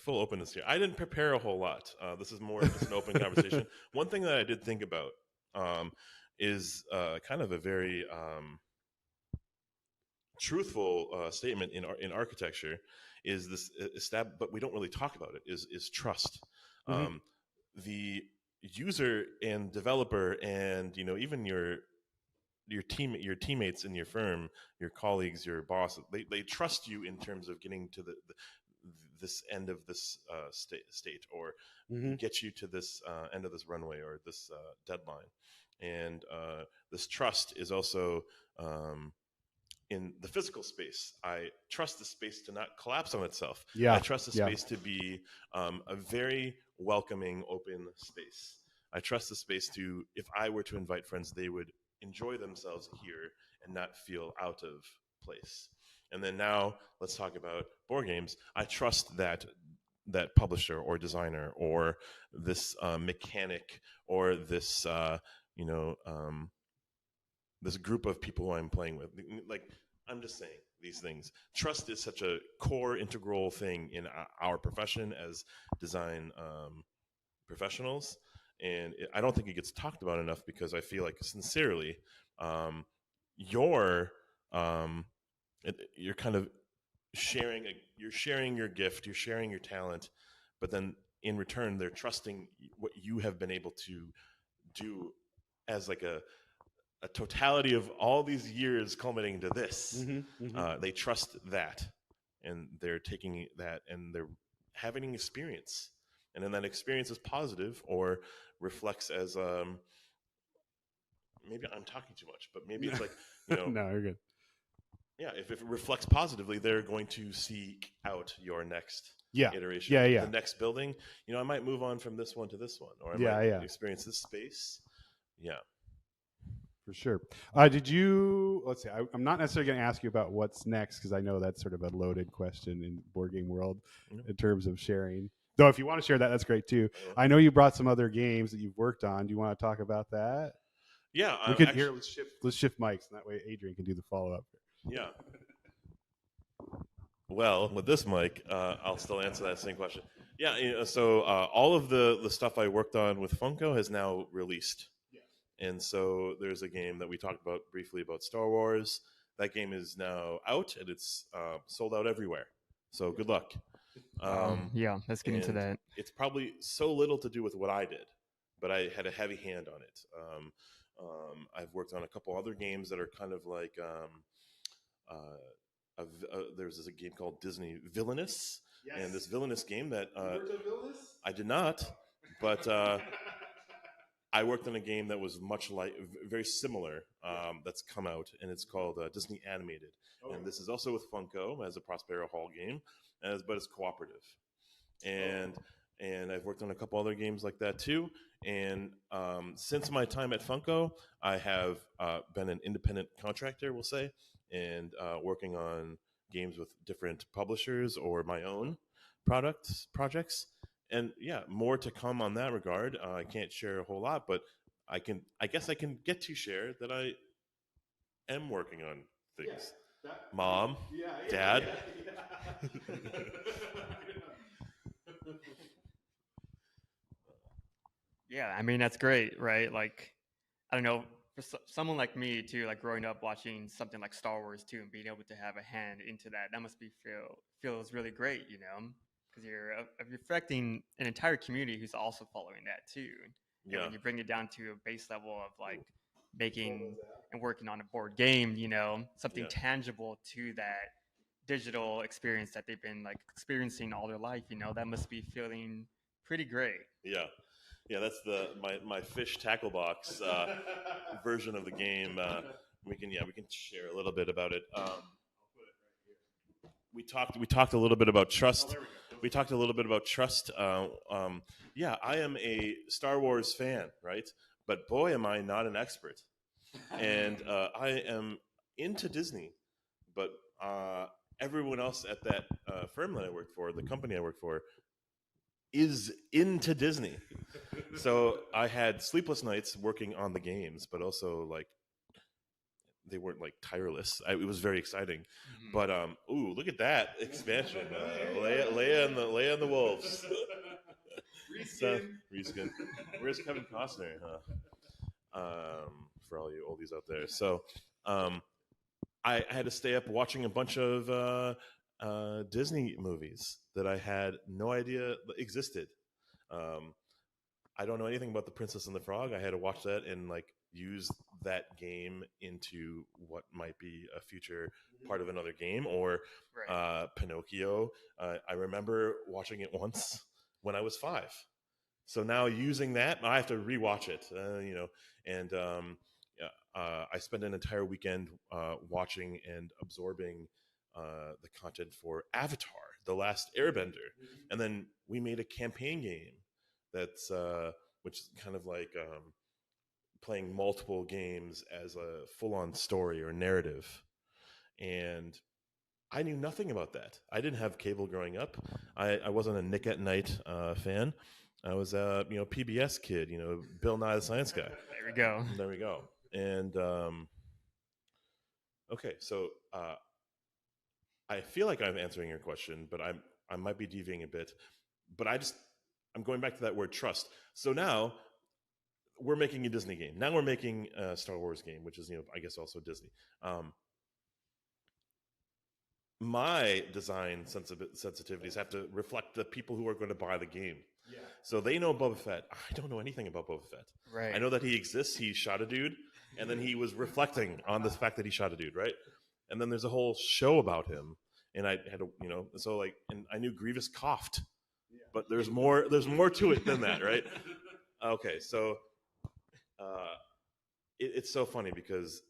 openness here. I didn't prepare a whole lot. This is more just an open conversation. One thing that I did think about is kind of a very truthful statement in architecture is this but we don't really talk about it is trust. The user and developer and even your teammates in your firm, your colleagues, your boss, they trust you in terms of getting to this end of this state, or get you to this end of this runway or this deadline. And this trust is also in the physical space. I trust the space to not collapse on itself. Yeah. I trust the space to be a very welcoming, open space. I trust the space to, if I were to invite friends, they would enjoy themselves here and not feel out of place. And then now let's talk about board games. I trust that publisher or designer or this mechanic or this this group of people I'm playing with. Like, I'm just saying these things. Trust is such a core, integral thing in our profession as design professionals. And I don't think it gets talked about enough, because I feel like, sincerely, you're kind of sharing your gift, you're sharing your talent, but then in return they're trusting what you have been able to do as like a totality of all these years culminating to this. They trust that, and they're taking that and they're having an experience, and then that experience is positive or reflects as maybe I'm talking too much, but maybe it's like no, you're good. Yeah, if it reflects positively, they're going to seek out your next iteration. The next building. I might move on from this one to this one, or I might experience this space. Yeah, for sure. Did you? Let's see. I'm not necessarily going to ask you about what's next, because I know that's sort of a loaded question in board game world in terms of sharing. Though, if you want to share that, that's great too. I know you brought some other games that you've worked on. Do you want to talk about that? Yeah, we could here. Let's shift mics, and that way Adrian can do the follow up. Yeah. Well, with this mic, I'll still answer that same question. Yeah. So all of the stuff I worked on with Funko has now released. And so there's a game that we talked about briefly about Star Wars. That game is now out, and it's sold out everywhere. So good luck. Let's get into that. It's probably so little to do with what I did, but I had a heavy hand on it. I've worked on a couple other games that are kind of like there's a game called Disney Villainous, and this Villainous game that I did not, but I worked on a game that was much like very similar that's come out, and it's called Disney Animated. And this is also with Funko as a Prospero Hall game, but it's cooperative. And I've worked on a couple other games like that too. And since my time at Funko, I have been an independent contractor, we'll say, and working on games with different publishers or my own projects. And yeah, more to come on that regard. I can't share a whole lot, but I guess I can get to share that I am working on things. Mom, Dad. Yeah, I mean that's great, right? Like, I don't know, for someone like me too, like growing up watching something like Star Wars too, and being able to have a hand into that, that must be feels really great, you know, because you're affecting an entire community who's also following that too. And when you bring it down to a base level of like making and working on a board game, you know, something tangible to that digital experience that they've been like experiencing all their life, you know, that must be feeling pretty great. Yeah, that's my fish tackle box version of the game. We can share a little bit about it. We talked a little bit about trust. We talked a little bit about trust. Yeah, I am a Star Wars fan, right? But boy, am I not an expert. And I am into Disney, but everyone else at that firm that I work for, the company I work for, is into Disney. So I had sleepless nights working on the games, but also like they weren't like tireless. It was very exciting. Mm-hmm. But ooh, look at that expansion! Leia and the Wolves. Reskin. Where's Kevin Costner? For all you oldies out there. So I had to stay up watching a bunch of Disney movies that I had no idea existed. I don't know anything about The Princess and the Frog. I had to watch that and like use that game into what might be a future part of another game, or Pinocchio. I remember watching it once when I was 5. So now using that, I have to rewatch it, you know, and I spent an entire weekend watching and absorbing the content for Avatar, The Last Airbender. And then we made a campaign game that's which is kind of like playing multiple games as a full-on story or narrative. And I knew nothing about that. I didn't have cable growing up. I wasn't a Nick at Night fan. I was a PBS kid, Bill Nye the Science Guy. There we go. And okay, so I feel like I'm answering your question, but I might be deviating a bit. But I'm going back to that word trust. So now we're making a Disney game. Now we're making a Star Wars game, which is I guess also Disney. My design sensitivities have to reflect the people who are going to buy the game. Yeah. So they know Boba Fett. I don't know anything about Boba Fett. Right. I know that he exists. He shot a dude, and then he was reflecting on the fact that he shot a dude, right? And then there's a whole show about him, and I had to, so like, and I knew Grievous coughed, but there's more to it than that, right? Okay, so it's so funny because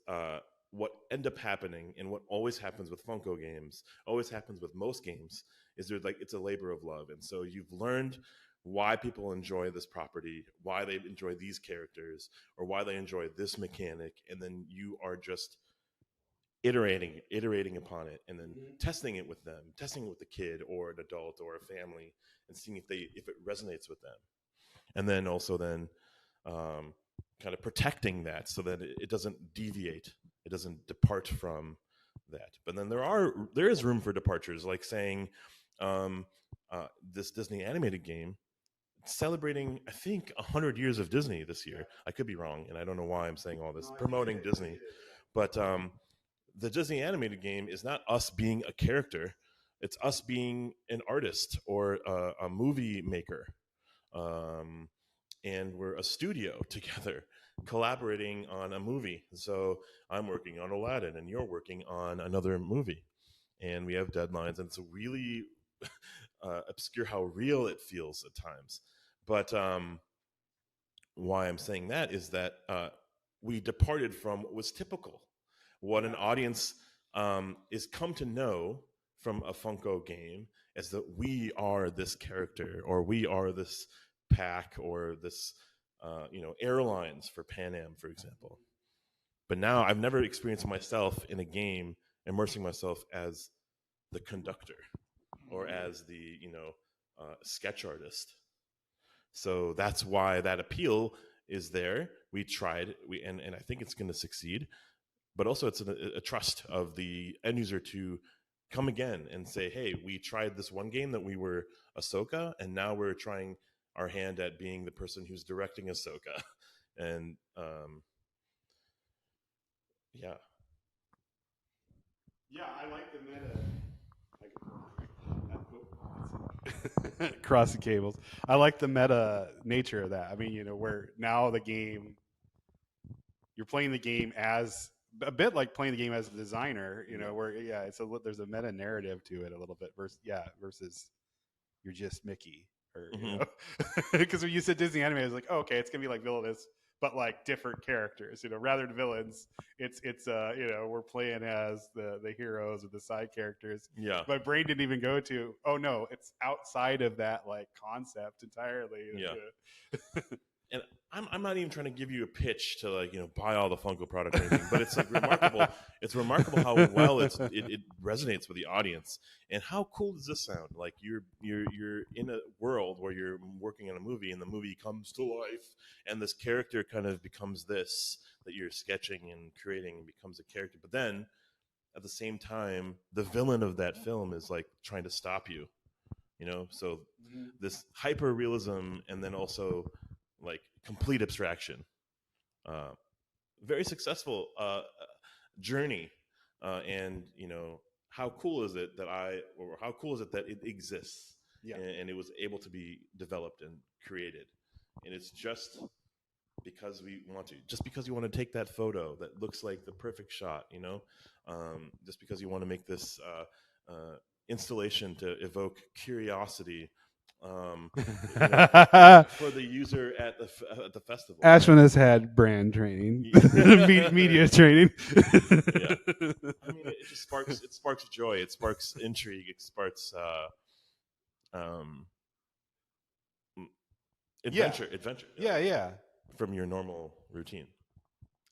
what end up happening, and what always happens with Funko games, always happens with most games, is it's a labor of love. And so you've learned why people enjoy this property, why they enjoy these characters, or why they enjoy this mechanic, and then you are just iterating upon it, and then testing it with them, testing it with a kid or an adult or a family, and seeing if it resonates with them. And then also kind of protecting that so that it doesn't deviate. It doesn't depart from that. But then there is room for departures, like saying this Disney animated game celebrating, I think, 100 years of Disney this year. I could be wrong, and I don't know why I'm saying all this, promoting Disney. But the Disney animated game is not us being a character. It's us being an artist or a movie maker. And we're a studio together. collaborating on a movie. So I'm working on Aladdin, and you're working on another movie, and we have deadlines, and it's really obscure how real it feels at times. But why I'm saying that is that we departed from what was typical, what an audience is come to know from a Funko game, is that we are this character, or we are this pack, or this airlines for Pan Am, for example. But now I've never experienced myself in a game immersing myself as the conductor or as the sketch artist. So that's why that appeal is there. We tried, and I think it's going to succeed. But also, it's a trust of the end user to come again and say, "Hey, we tried this one game that we were Ahsoka, and now we're trying our hand at being the person who's directing Ahsoka." And yeah, I like the meta. Cross the cables. I like the meta nature of that. I mean, where now you're playing the game as a bit like playing the game as a designer. Where there's a meta narrative to it a little bit versus you're just Mickey, or because when you said Disney anime, I was like, oh, okay, it's gonna be like Villainous, but like different characters. Rather than villains, it's we're playing as the heroes or the side characters. Yeah. My brain didn't even go to, oh no, it's outside of that like concept entirely. Yeah. And I'm not even trying to give you a pitch to buy all the Funko product or anything, but it's like remarkable. It's remarkable how well it resonates with the audience, and how cool does this sound? Like you're in a world where you're working on a movie, and the movie comes to life, and this character kind of becomes this that you're sketching and creating, and becomes a character. But then at the same time, the villain of that film is like trying to stop you. So this hyper realism, and then also like complete abstraction. Very successful journey, and how cool is it that it exists, and it was able to be developed and created, and it's just because we want to, just because you want to take that photo that looks like the perfect shot, just because you want to make this installation to evoke curiosity. For the user at the festival. Ashwin has had brand training, media training. Yeah. I mean, it just sparks joy. It sparks intrigue. It sparks adventure. Yeah. From your normal routine.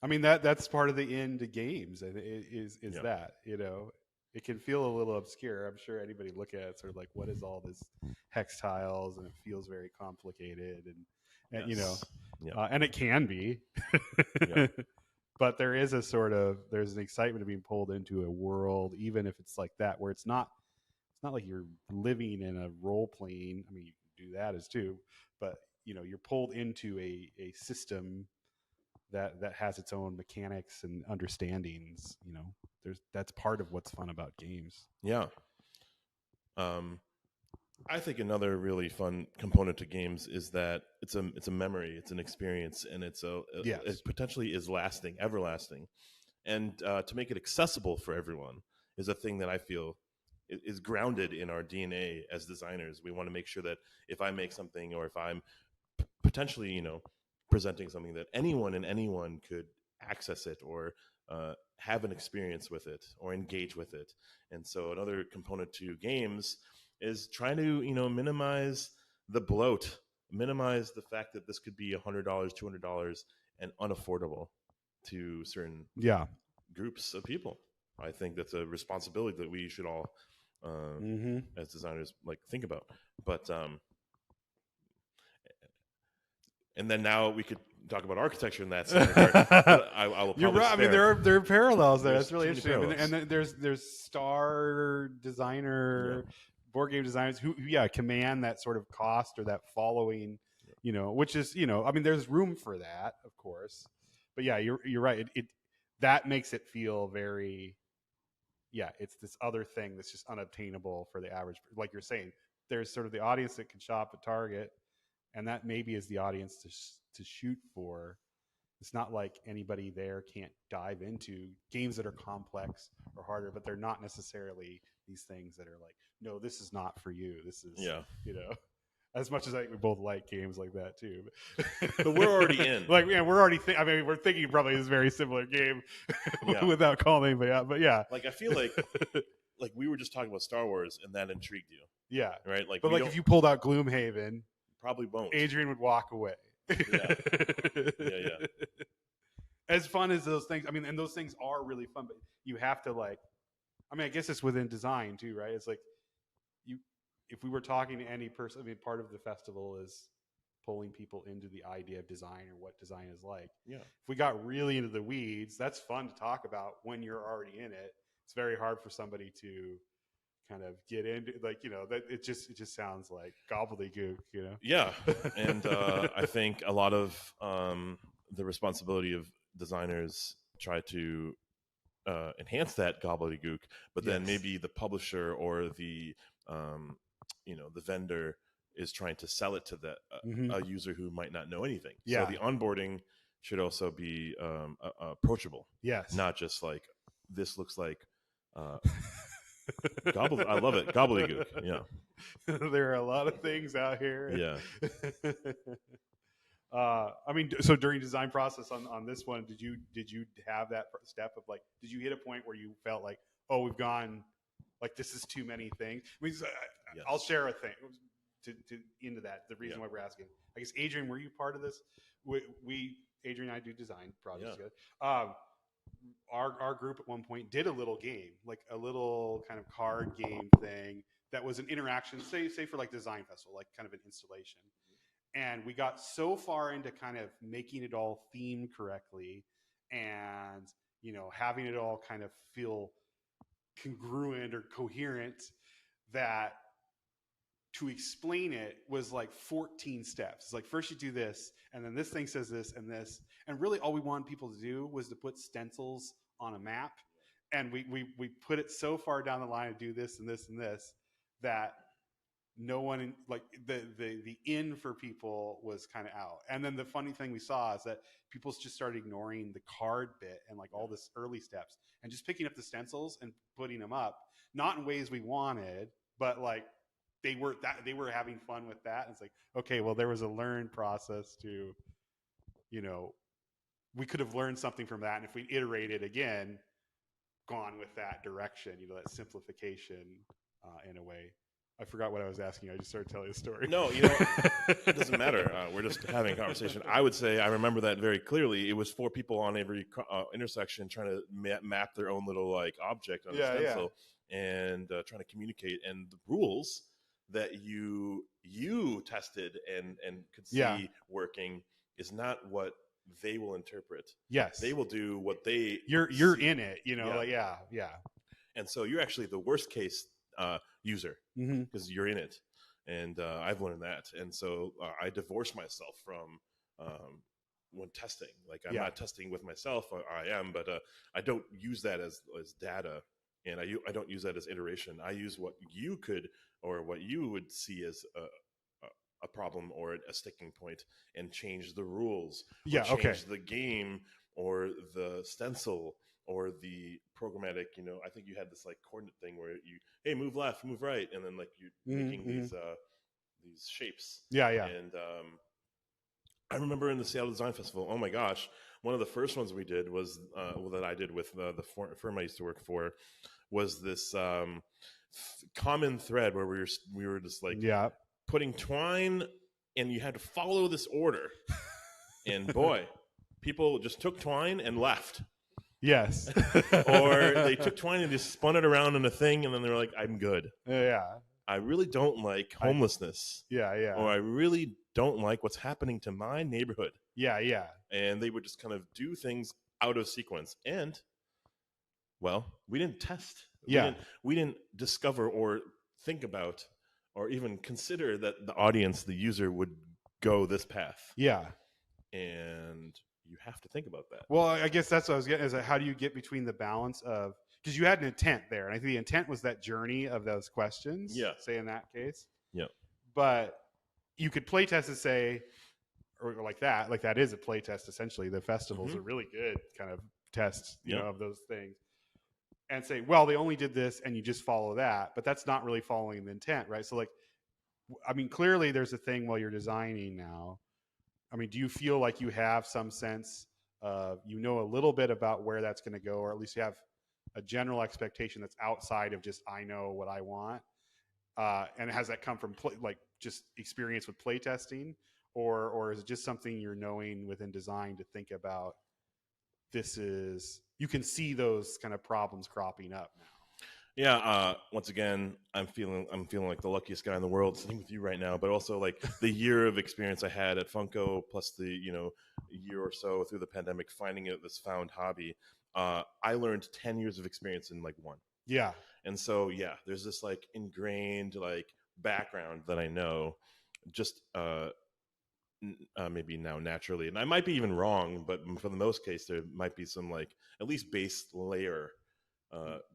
I mean, that's part of the end to games. Is that it can feel a little obscure. I'm sure anybody look at it sort of like, what is all this hex tiles, and it feels very complicated, and Yes. and it can be, but there's an excitement of being pulled into a world, even if it's like that, where it's not like you're living in a role playing. I mean, you can do that as too, but you're pulled into a system that has its own mechanics and understandings. That's part of what's fun about games. Yeah. I think another really fun component to games is that it's a memory, it's an experience, and it potentially is lasting, everlasting. And to make it accessible for everyone is a thing that I feel is grounded in our DNA as designers. We want to make sure that if I make something, or if I'm potentially, presenting something, that anyone could access it, or have an experience with it, or engage with it. And so another component to games is trying to, minimize the bloat, minimize the fact that this could be $100, $200, and unaffordable to certain groups of people. I think that's a responsibility that we should all, as designers, think about. But and then now we could talk about architecture in that same regard. I will. You're right. I mean, there are parallels there. That's really interesting. Parallels. And then there's star designer, board game designers who command that sort of cost or that following, which is I mean, there's room for that, of course, but you're right. It that makes it feel very, it's this other thing that's just unobtainable for the average. Like you're saying, there's sort of the audience that can shop at Target, and that maybe is the audience to shoot for. it's not like anybody there can't dive into games that are complex or harder, but they're not necessarily these things that are like, no, this is not for you. This is, you know, as much as I think we both like games like that too. But we're already in. Like, yeah, we're already. I mean, we're thinking probably this very similar game without calling anybody out. But yeah, like I feel like we were just talking about Star Wars, and that intrigued you. Yeah, right. Like, but like if you pulled out Gloomhaven, probably won't. Adrian would walk away. Yeah. As fun as those things, I mean, and those things are really fun, but you have to like, I mean, I guess it's within design too, right? It's like if we were talking to any person, I mean, part of the festival is pulling people into the idea of design or what design is like. Yeah. If we got really into the weeds, that's fun to talk about when you're already in it. It's very hard for somebody to kind of get into, like, you know, that it just sounds like gobbledygook, you know? Yeah. And I think a lot of the responsibility of designers try to enhance that gobbledygook, but then maybe the publisher or the the vendor is trying to sell it to a user who might not know anything. So the onboarding should also be approachable. Yes. Not just like, this looks like I love it. Gobbledygook. Yeah. There are a lot of things out here. Yeah. I mean, so during design process on this one, did you have that step of like, did you hit a point where you felt like, oh, we've gone, like, this is too many things? I mean, I'll share a thing to into that. The reason why we're asking, I guess, Adrian, were you part of this? Adrian and I do design projects together. Our group at one point did a little game, like a little kind of card game thing that was an interaction, say for like design festival, like kind of an installation. And we got so far into kind of making it all themed correctly and, you know, having it all kind of feel congruent or coherent that to explain it was like 14 steps. It's like, first you do this, and then this thing says this and this. And really all we wanted people to do was to put stencils on a map. And we put it so far down the line to do this and this and this that no one, like, the in for people was kind of out. And then the funny thing we saw is that people just started ignoring the card bit and like all this early steps and just picking up the stencils and putting them up, not in ways we wanted, but like they were having fun with that. And it's like, okay, well, there was a learned process to, you know, we could have learned something from that. And if we iterated again, gone with that direction, you know, that simplification in a way. I forgot what I was asking. I just started telling a story. No, you know, it doesn't matter. We're just having a conversation. I would say I remember that very clearly. It was 4 people on every intersection trying to map their own little like object on the stencil and trying to communicate. And the rules that you tested and could see working is not what they will interpret. Yes, they will do what they. You're in it, you know. Like, yeah. And so you're actually the worst case user because you're in it, and I've learned that. And so I divorce myself from when testing. Like, I'm not testing with myself. I am, but I don't use that as data, and I don't use that as iteration. I use what you could or what you would see as a problem or a sticking point, and change the rules. Change the game or the stencil or the programmatic, you know. I think you had this like coordinate thing where hey, move left, move right, and then like you're making these shapes. And I remember in the Seattle Design Festival, oh my gosh, one of the first ones we did was that I did with the firm I used to work for, was this common thread where we were just like putting twine, and you had to follow this order. And boy, people just took twine and left. Yes. Or they took twine and just spun it around in a thing, and then they're like, I'm good. Yeah. I really don't like homelessness. Or I really don't like what's happening to my neighborhood. Yeah. And they would just kind of do things out of sequence. And, well, we didn't test. We didn't discover or think about or even consider that the audience, the user, would go this path. Yeah. And you have to think about that. Well, I guess that's what I was getting, is how do you get between the balance of, because you had an intent there, and I think the intent was that journey of those questions, say in that case. Yeah. But you could play test and say, or like that is a play test essentially. The festivals Mhm. are really good kind of tests, you Yep. know, of those things. And say, well, they only did this, and you just follow that, but that's not really following the intent, right? So, like, I mean, clearly there's a thing while you're designing now. I mean, do you feel like you have some sense of, you know, a little bit about where that's going to go, or at least you have a general expectation that's outside of just I know what I want? And has that come from like just experience with playtesting, or is it just something you're knowing within design to think about? This is, you can see those kind of problems cropping up now. Yeah. Once again, I'm feeling like the luckiest guy in the world sitting with you right now. But also like the year of experience I had at Funko, plus the year or so through the pandemic, finding out this found hobby. I learned 10 years of experience in like one. Yeah. And so yeah, there's this like ingrained like background that I know, just maybe now naturally, and I might be even wrong, but for the most case, there might be some like at least base layer.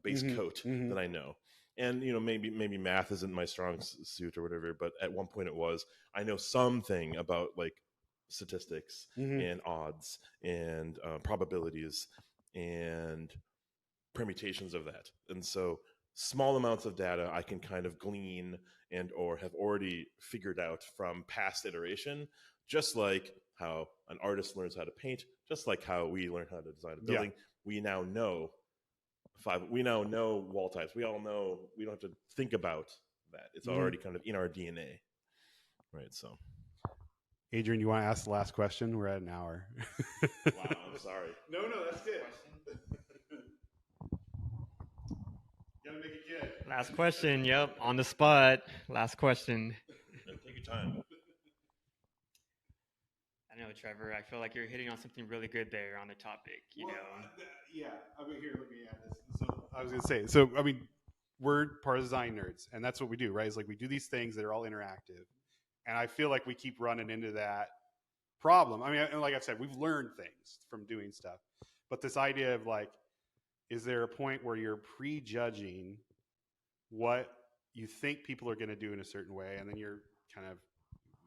Base coat that I know. And maybe math isn't my strong suit or whatever, but at one point it was. I know something about like statistics and odds and probabilities and permutations of that. And so small amounts of data I can kind of glean and or have already figured out from past iteration, just like how an artist learns how to paint, just like how we learn how to design a building. We now know wall types. We all know, we don't have to think about that. It's already kind of in our DNA. Right. So Adrian, you want to ask the last question? We're at an hour. wow, I'm sorry. No, that's good. Gotta make it good. Last question. Yep, on the spot. Last question. Take your time. I know, Trevor. I feel like you're hitting on something really good there on the topic. Yeah. I mean, here, let me add this. So I was gonna say. So I mean, we're part of design nerds, and that's what we do, right? It's like we do these things that are all interactive, and I feel like we keep running into that problem. I mean, and like I've said, we've learned things from doing stuff, but this idea of like, is there a point where you're prejudging what you think people are going to do in a certain way, and then you're kind of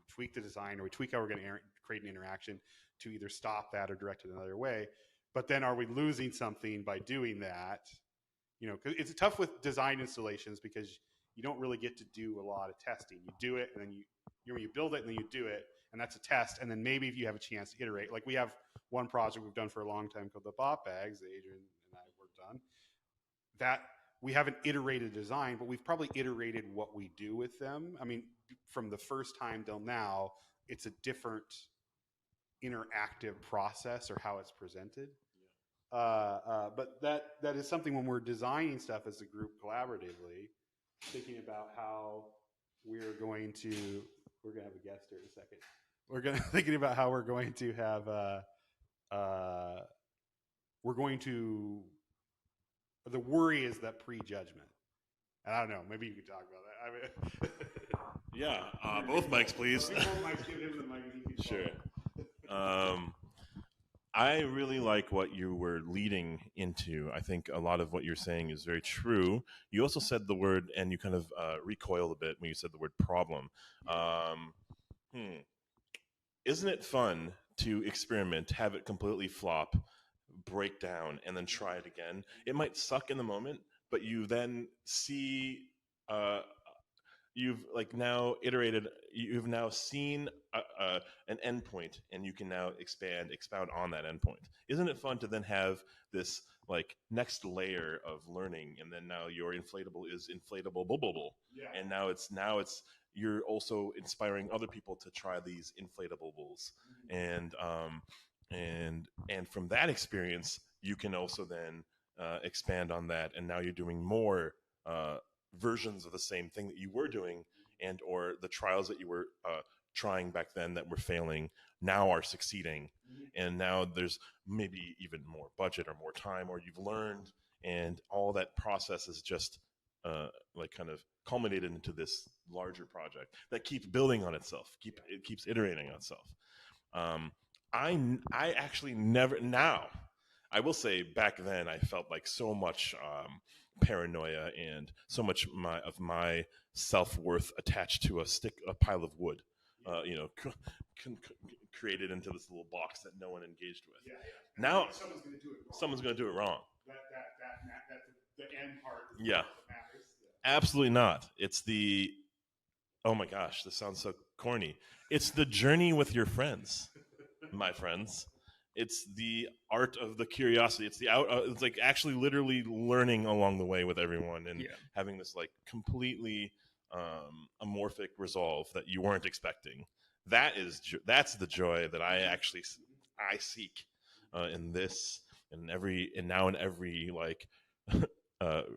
tweak the design, or we tweak how we're going to create an interaction to either stop that or direct it another way. But then are we losing something by doing that? You know, because it's tough with design installations because you don't really get to do a lot of testing. You do it, and then you build it, and then you do it, and that's a test. And then maybe if you have a chance to iterate, like we have one project we've done for a long time called the Bop Bags that Adrian and I worked on, that we haven't iterated design, but we've probably iterated what we do with them. I mean, from the first time till now, it's a different interactive process or how it's presented. But that is something when we're designing stuff as a group collaboratively, thinking about how we're going to have a guest here in a second. Thinking about how we're going to have the worry is that prejudgment. And I don't know, maybe you could talk about that. I mean, yeah, both mics, please. Both mics, give him the mic and he can Sure. I really like what you were leading into. I think a lot of what you're saying is very true. You also said the word, and you kind of recoiled a bit when you said the word problem. Isn't it fun to experiment, have it completely flop, break down, and then try it again? It might suck in the moment, but you then see you've like now iterated, you've now seen an endpoint, and you can now expound on that endpoint. Isn't it fun to then have this like next layer of learning, and then now your inflatable is inflatable bubble, and now it's you're also inspiring other people to try these inflatables, and from that experience you can also then expand on that, and now you're doing more versions of the same thing that you were doing, and or the trials that you were trying back then that were failing now are succeeding, and now there's maybe even more budget or more time, or you've learned, and all that process is just like kind of culminated into this larger project that keeps building on itself, it keeps iterating on itself. I actually never, now I will say back then I felt like so much paranoia and so much of my self-worth attached to a pile of wood. created into this little box that no one engaged with. Yeah. Now someone's going to do it wrong. someone's going to do it wrong. That's the end part. Yeah. That matters. Yeah. Absolutely not. It's the, oh my gosh, this sounds so corny. It's the journey with your friends, my friends. It's the art of the curiosity. It's it's like actually literally learning along the way with everyone and having this like completely amorphic resolve that you weren't expecting. That's the joy that I seek in this and now in every like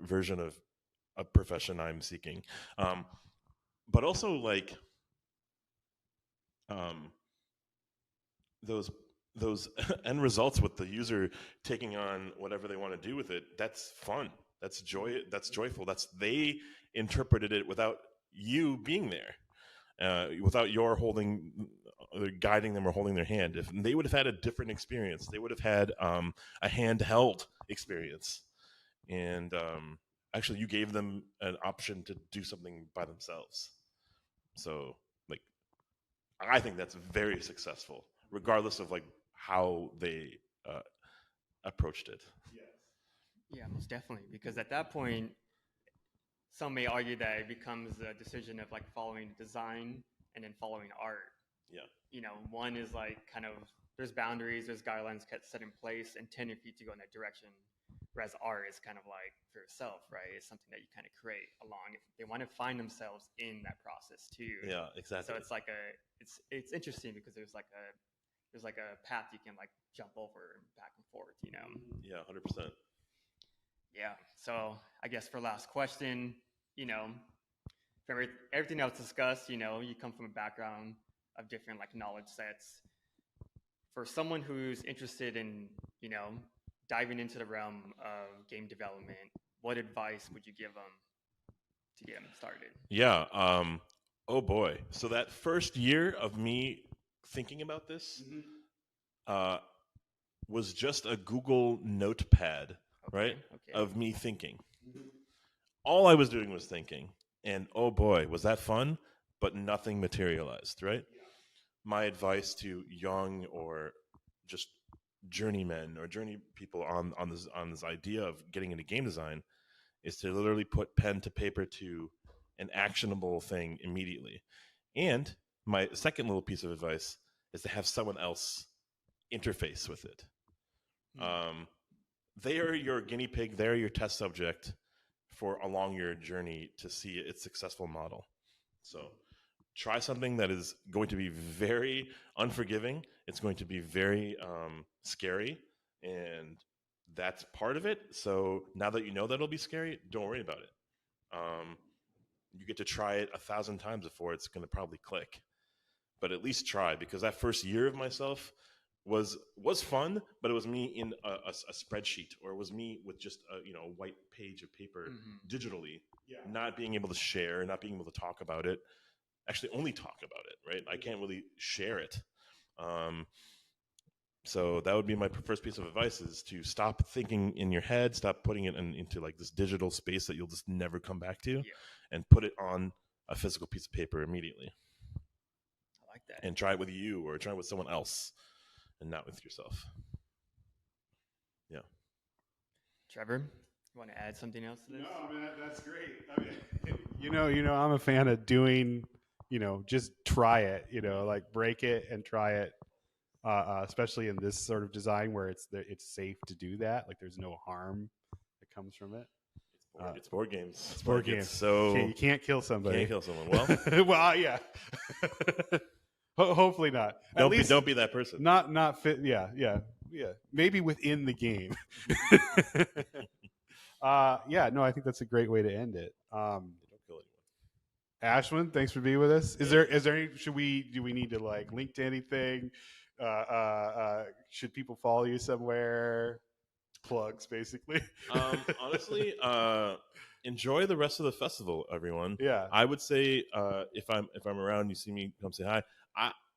version of a profession I'm seeking. But also like those end results with the user taking on whatever they want to do with it, that's fun. That's joyful. They interpreted it without you being there, without your guiding them or holding their hand. If they would have had a different experience, they would have had a handheld experience. And actually you gave them an option to do something by themselves. So like, I think that's very successful, regardless of like how they approached it. Yes. Yeah, most definitely. Because at that point, some may argue that it becomes a decision of like following design and then following art. Yeah. One is like kind of there's boundaries, there's guidelines set in place, intended for you to go in that direction. Whereas art is kind of like for yourself, right? It's something that you kind of create along. If they want to find themselves in that process too. Yeah, exactly. So it's like it's interesting because there's like a path you can like jump over back and forth, Yeah, 100%. Yeah. So I guess for last question, from everything that was discussed, you come from a background of different like knowledge sets. For someone who's interested in, diving into the realm of game development, what advice would you give them to get them started? Yeah. Oh boy. So that first year of me thinking about this was just a Google notepad, right? Okay. Of me thinking. All I was doing was thinking. And oh boy, was that fun, but nothing materialized, right? Yeah. My advice to young or just journeymen or journey people on this idea of getting into game design is to literally put pen to paper to an actionable thing immediately. And my second little piece of advice is to have someone else interface with it. They are your guinea pig, they're your test subject for along your journey to see its successful model. So try something that is going to be very unforgiving. It's going to be very scary, and that's part of it. So now that you know that it'll be scary, don't worry about it. You get to try it 1,000 times before it's going to probably click. But at least try, because that first year of myself was fun, but it was me in a spreadsheet, or it was me with just a white page of paper digitally, not being able to share, not being able to talk about it. Actually only talk about it, right? I can't really share it. So that would be my first piece of advice, is to stop thinking in your head, stop putting it into like this digital space that you'll just never come back to, and put it on a physical piece of paper immediately. I like that. And try it with you, or try it with someone else and not with yourself. Yeah. Trevor, you want to add something else to this? No, I mean, that's great. I mean, I'm a fan of doing, just try it, like break it and try it, especially in this sort of design where it's safe to do that. Like there's no harm that comes from it. It's board games. It's board games. So you can't kill somebody. Can't kill someone. Well, well, yeah. Hopefully not. Don't be that person. Not fit. Yeah. Maybe within the game. Yeah. No, I think that's a great way to end it. Don't kill anyone. Ashwin, thanks for being with us. Is there any? Do we need to like link to anything? Should people follow you somewhere? Plugs, basically. Honestly, enjoy the rest of the festival, everyone. Yeah. I would say if I'm around, you see me, come say hi.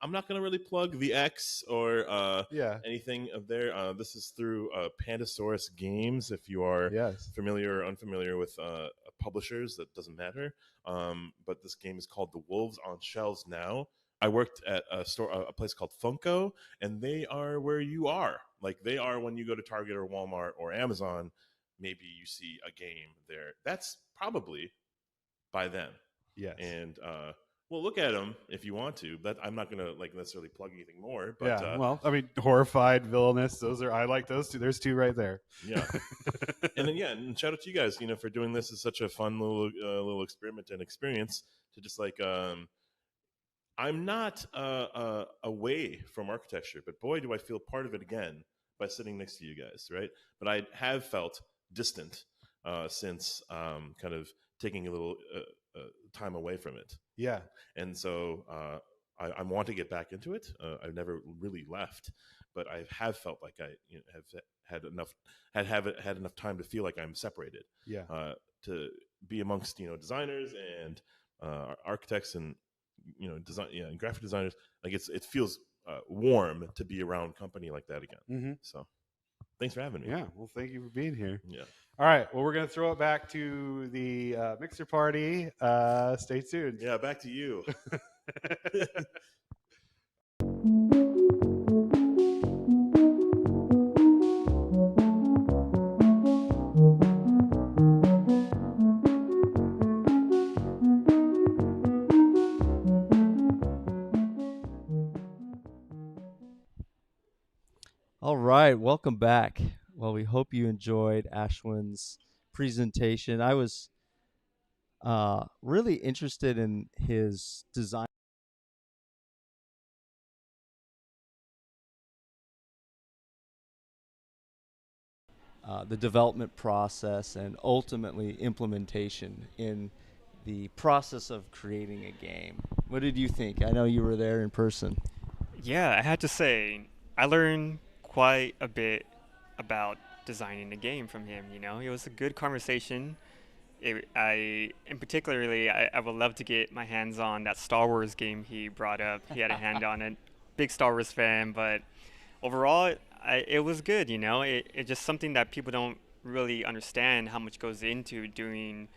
I'm not gonna really plug the X or anything of there. This is through Pandasaurus Games. If you are familiar or unfamiliar with publishers, that doesn't matter. But this game is called The Wolves on Shelves Now. I worked at a place called Funko, and they are where you are. Like they are when you go to Target or Walmart or Amazon. Maybe you see a game there. That's probably by them. Yes. And well, look at them if you want to. But I'm not gonna like necessarily plug anything more. But yeah. Well, I mean, horrified, villainous. I like those two. There's two right there. Yeah. And then and shout out to you guys, for doing this. Is such a fun little experiment and experience to just like. I'm not away from architecture, but boy, do I feel part of it again by sitting next to you guys, right? But I have felt distant since kind of taking a little time away from it. Yeah. And so I want to get back into it. I've never really left, but I have felt like I have had enough time to feel like I'm separated. Yeah. To be amongst designers and architects and design, and graphic designers. Like it feels warm to be around company like that again. Mm-hmm. So thanks for having me. Yeah. Well, thank you for being here. Yeah. All right. Well, we're going to throw it back to the mixer party. Stay tuned. Yeah. Back to you. All right, welcome back. Well, we hope you enjoyed Ashwin's presentation. I was really interested in his design. The development process and ultimately implementation in the process of creating a game. What did you think? I know you were there in person. Yeah, I had to say, I learned quite a bit about designing a game from him. It was a good conversation. In particularly, I would love to get my hands on that Star Wars game he brought up. He had a hand on it. Big Star Wars fan, but overall, it was good. It's just something that people don't really understand how much goes into doing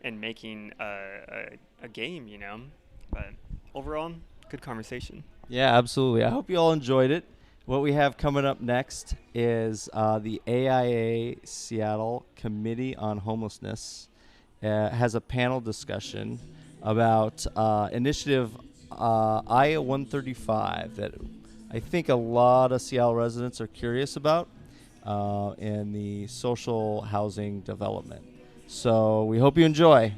and making a game. But overall, good conversation. Yeah, absolutely. I hope you all enjoyed it. What we have coming up next is the AIA Seattle Committee on Homelessness has a panel discussion about initiative I-135 that I think a lot of Seattle residents are curious about in the social housing development. So we hope you enjoy.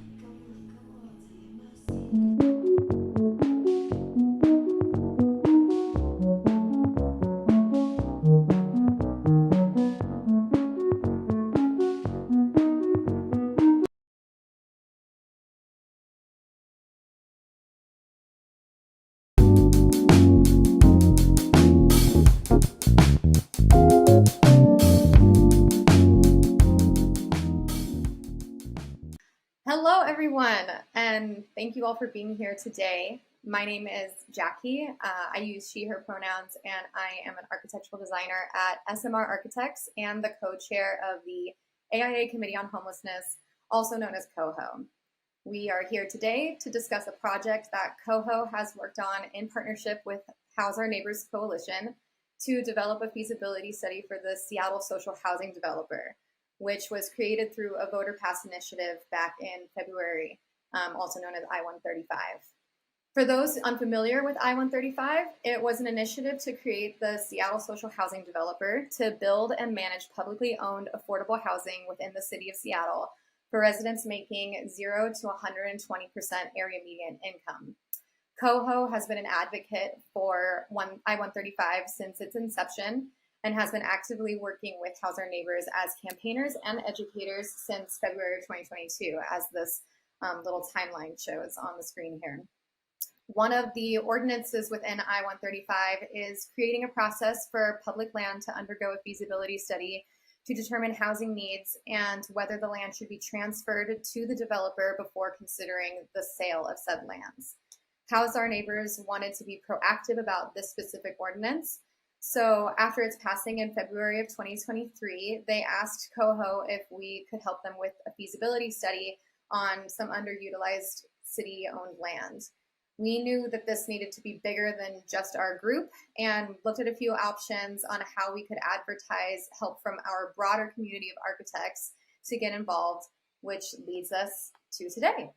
Hello, everyone, and thank you all for being here today. My name is Jackie. I use she, her pronouns, and I am an architectural designer at SMR Architects and the co-chair of the AIA Committee on Homelessness, also known as COHO. We are here today to discuss a project that COHO has worked on in partnership with House Our Neighbors Coalition to develop a feasibility study for the Seattle social housing developer, which was created through a voter pass initiative back in February, also known as I-135. For those unfamiliar with I-135, it was an initiative to create the Seattle social housing developer to build and manage publicly owned affordable housing within the city of Seattle for residents making 0 to 120% area median income. COHO has been an advocate for I-135 since its inception and has been actively working with House Our Neighbors as campaigners and educators since February of 2022, as this little timeline shows on the screen here. One of the ordinances within I-135 is creating a process for public land to undergo a feasibility study to determine housing needs and whether the land should be transferred to the developer before considering the sale of said lands. House Our Neighbors wanted to be proactive about this specific ordinance. So after its passing in February of 2023, they asked COHO if we could help them with a feasibility study on some underutilized city-owned land. We knew that this needed to be bigger than just our group and looked at a few options on how we could advertise help from our broader community of architects to get involved, which leads us to today.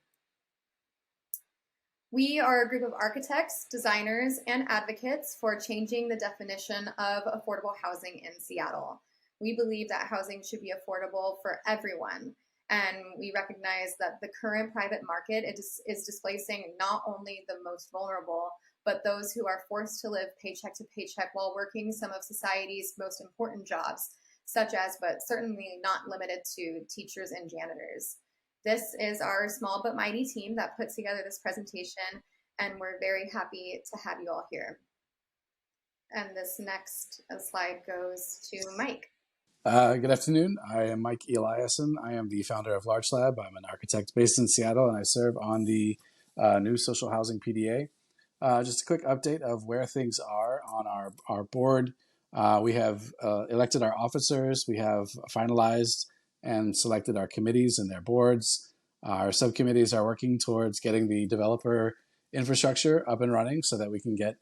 We are a group of architects, designers, and advocates for changing the definition of affordable housing in Seattle. We believe that housing should be affordable for everyone, and we recognize that the current private market is displacing not only the most vulnerable, but those who are forced to live paycheck to paycheck while working some of society's most important jobs, such as, but certainly not limited to, teachers and janitors. This is our small but mighty team that put together this presentation, and we're very happy to have you all here. And this next slide goes to Mike. Good afternoon. I am Mike Eliason. I am the founder of Large Lab. I'm an architect based in Seattle, and I serve on the new social housing PDA. Just a quick update of where things are on our board. We have elected our officers. We have finalized and selected our committees and their boards. Our subcommittees are working towards getting the developer infrastructure up and running so that we can get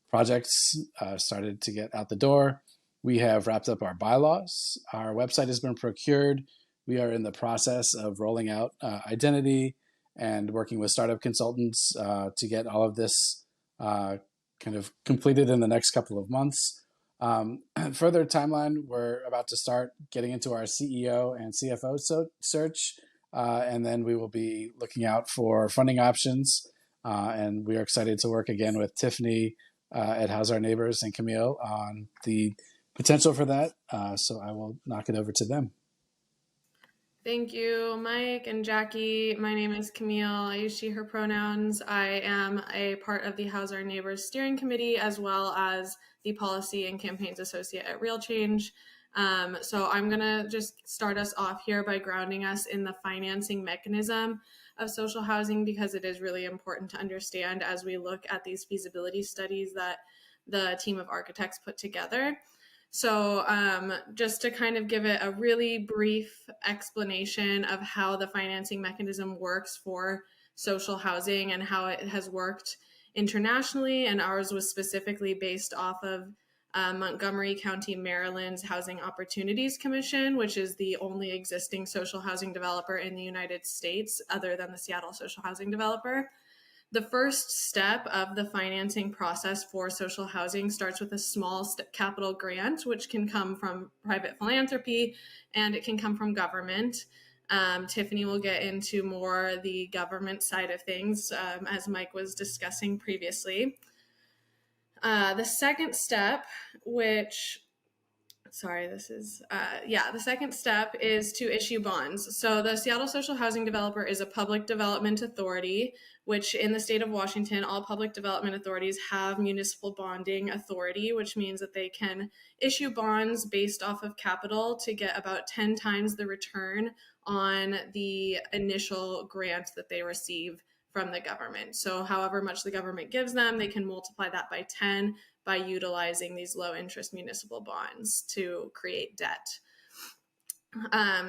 projects started to get out the door. We have wrapped up our bylaws. Our website has been procured. We are in the process of rolling out identity and working with startup consultants to get all of this kind of completed in the next couple of months. Further timeline, we're about to start getting into our CEO and CFO search, and then we will be looking out for funding options. And we are excited to work again with Tiffany at House Our Neighbors and Camille on the potential for that. So I will knock it over to them. Thank you, Mike and Jackie. My name is Camille. I use she, her pronouns. I am a part of the House Our Neighbors steering committee, as well as the policy and campaigns associate at RealChange. So I'm going to just start us off here by grounding us in the financing mechanism of social housing, because it is really important to understand as we look at these feasibility studies that the team of architects put together. So just to kind of give it a really brief explanation of how the financing mechanism works for social housing and how it has worked internationally, and ours was specifically based off of Montgomery County, Maryland's Housing Opportunities Commission, which is the only existing social housing developer in the United States other than the Seattle Social Housing Developer. The first step of the financing process for social housing starts with a small capital grant, which can come from private philanthropy and it can come from government. Tiffany will get into more the government side of things, as Mike was discussing previously. The second step, the second step is to issue bonds. So the Seattle Social Housing Developer is a public development authority, which in the state of Washington, all public development authorities have municipal bonding authority, which means that they can issue bonds based off of capital to get about 10 times the return on the initial grant that they receive from the government. So however much the government gives them, they can multiply that by 10 by utilizing these low interest municipal bonds to create debt.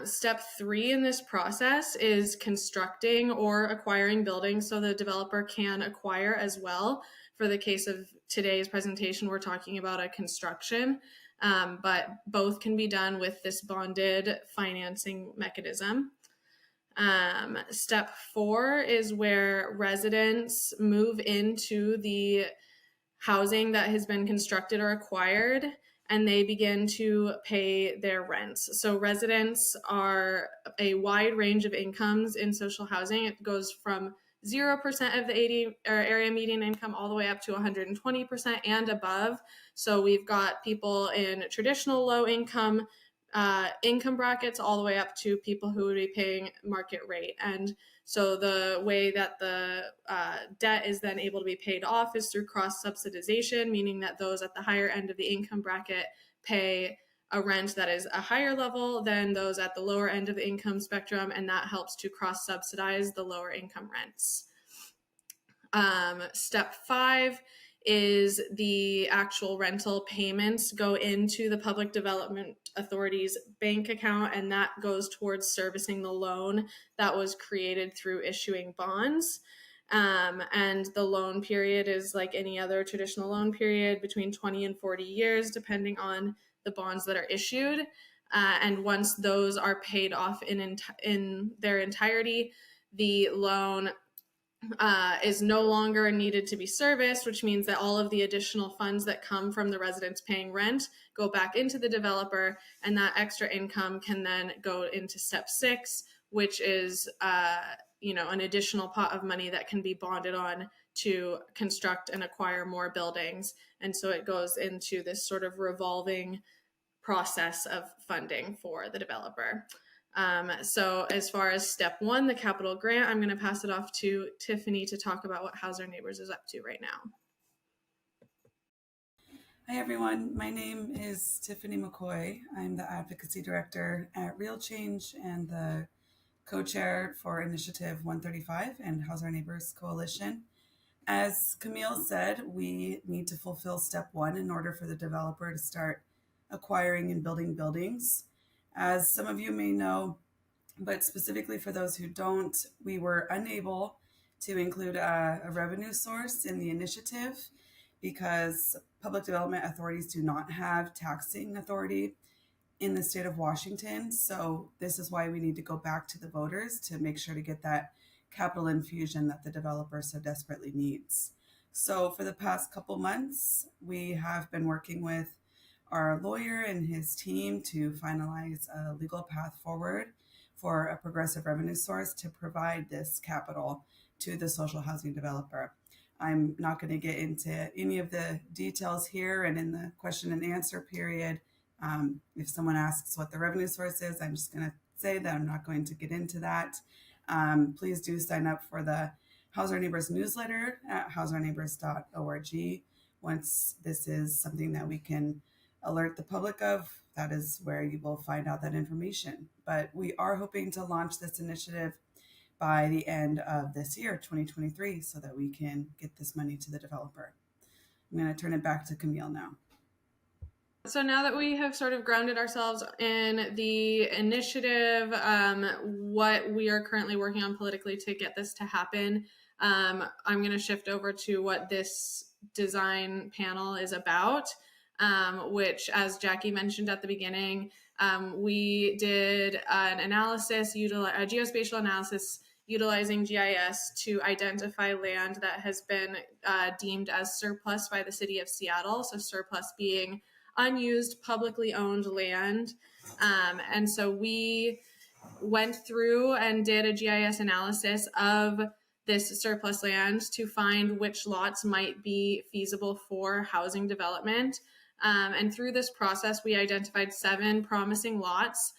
Step 3 in this process is constructing or acquiring buildings, so the developer can acquire as well. For the case of today's presentation, we're talking about a construction, but both can be done with this bonded financing mechanism. Step 4 is where residents move into the housing that has been constructed or acquired, and they begin to pay their rents. So residents are a wide range of incomes in social housing. It goes from 0% of the area median income all the way up to 120% and above. So we've got people in traditional low income brackets all the way up to people who would be paying market rate. And so the way that the debt is then able to be paid off is through cross-subsidization, meaning that those at the higher end of the income bracket pay a rent that is a higher level than those at the lower end of the income spectrum, and that helps to cross-subsidize the lower income rents. Step 5 is the actual rental payments go into the Public Development Authority's bank account, and that goes towards servicing the loan that was created through issuing bonds. And the loan period is like any other traditional loan period, between 20 and 40 years, depending on the bonds that are issued. And once those are paid off in their entirety, the loan is no longer needed to be serviced, which means that all of the additional funds that come from the residents paying rent go back into the developer, and that extra income can then go into step 6, which is an additional pot of money that can be bonded on to construct and acquire more buildings. And so it goes into this sort of revolving process of funding for the developer. So as far as step 1, the capital grant, I'm going to pass it off to Tiffany to talk about what House Our Neighbors is up to right now. Hi, everyone. My name is Tiffany McCoy. I'm the Advocacy Director at RealChange and the co-chair for Initiative 135 and House Our Neighbors Coalition. As Camille said, we need to fulfill step 1 in order for the developer to start acquiring and building buildings. As some of you may know, but specifically for those who don't, we were unable to include a revenue source in the initiative because public development authorities do not have taxing authority in the state of Washington. So this is why we need to go back to the voters to make sure to get that capital infusion that the developer so desperately needs. So for the past couple months, we have been working with our lawyer and his team to finalize a legal path forward for a progressive revenue source to provide this capital to the social housing developer. I'm not going to get into any of the details here, and in the question and answer period, if someone asks what the revenue source is, I'm just going to say that I'm not going to get into that. Please do sign up for the House Our Neighbors newsletter at houseourneighbors.org. Once this is something that we can alert the public of, that is where you will find out that information. But we are hoping to launch this initiative by the end of this year, 2023, so that we can get this money to the developer. I'm going to turn it back to Camille now. So now that we have sort of grounded ourselves in the initiative, what we are currently working on politically to get this to happen, I'm going to shift over to what this design panel is about, which, as Jackie mentioned at the beginning, we did an analysis, a geospatial analysis utilizing GIS to identify land that has been deemed as surplus by the city of Seattle. So surplus being unused, publicly owned land. And so we went through and did a GIS analysis of this surplus land to find which lots might be feasible for housing development. And through this process, we identified 7 promising lots.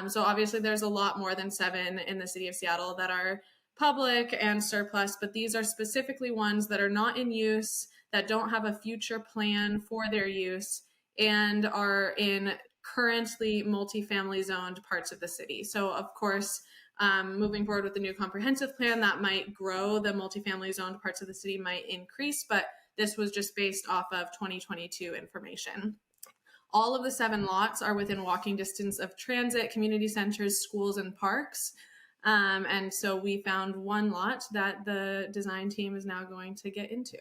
So obviously there's a lot more than 7 in the city of Seattle that are public and surplus, but these are specifically ones that are not in use, that don't have a future plan for their use, and are in currently multifamily zoned parts of the city. So of course, moving forward with the new comprehensive plan, that might grow, the multifamily zoned parts of the city might increase, but this was just based off of 2022 information. All of the 7 lots are within walking distance of transit, community centers, schools, and parks. And so we found 1 lot that the design team is now going to get into.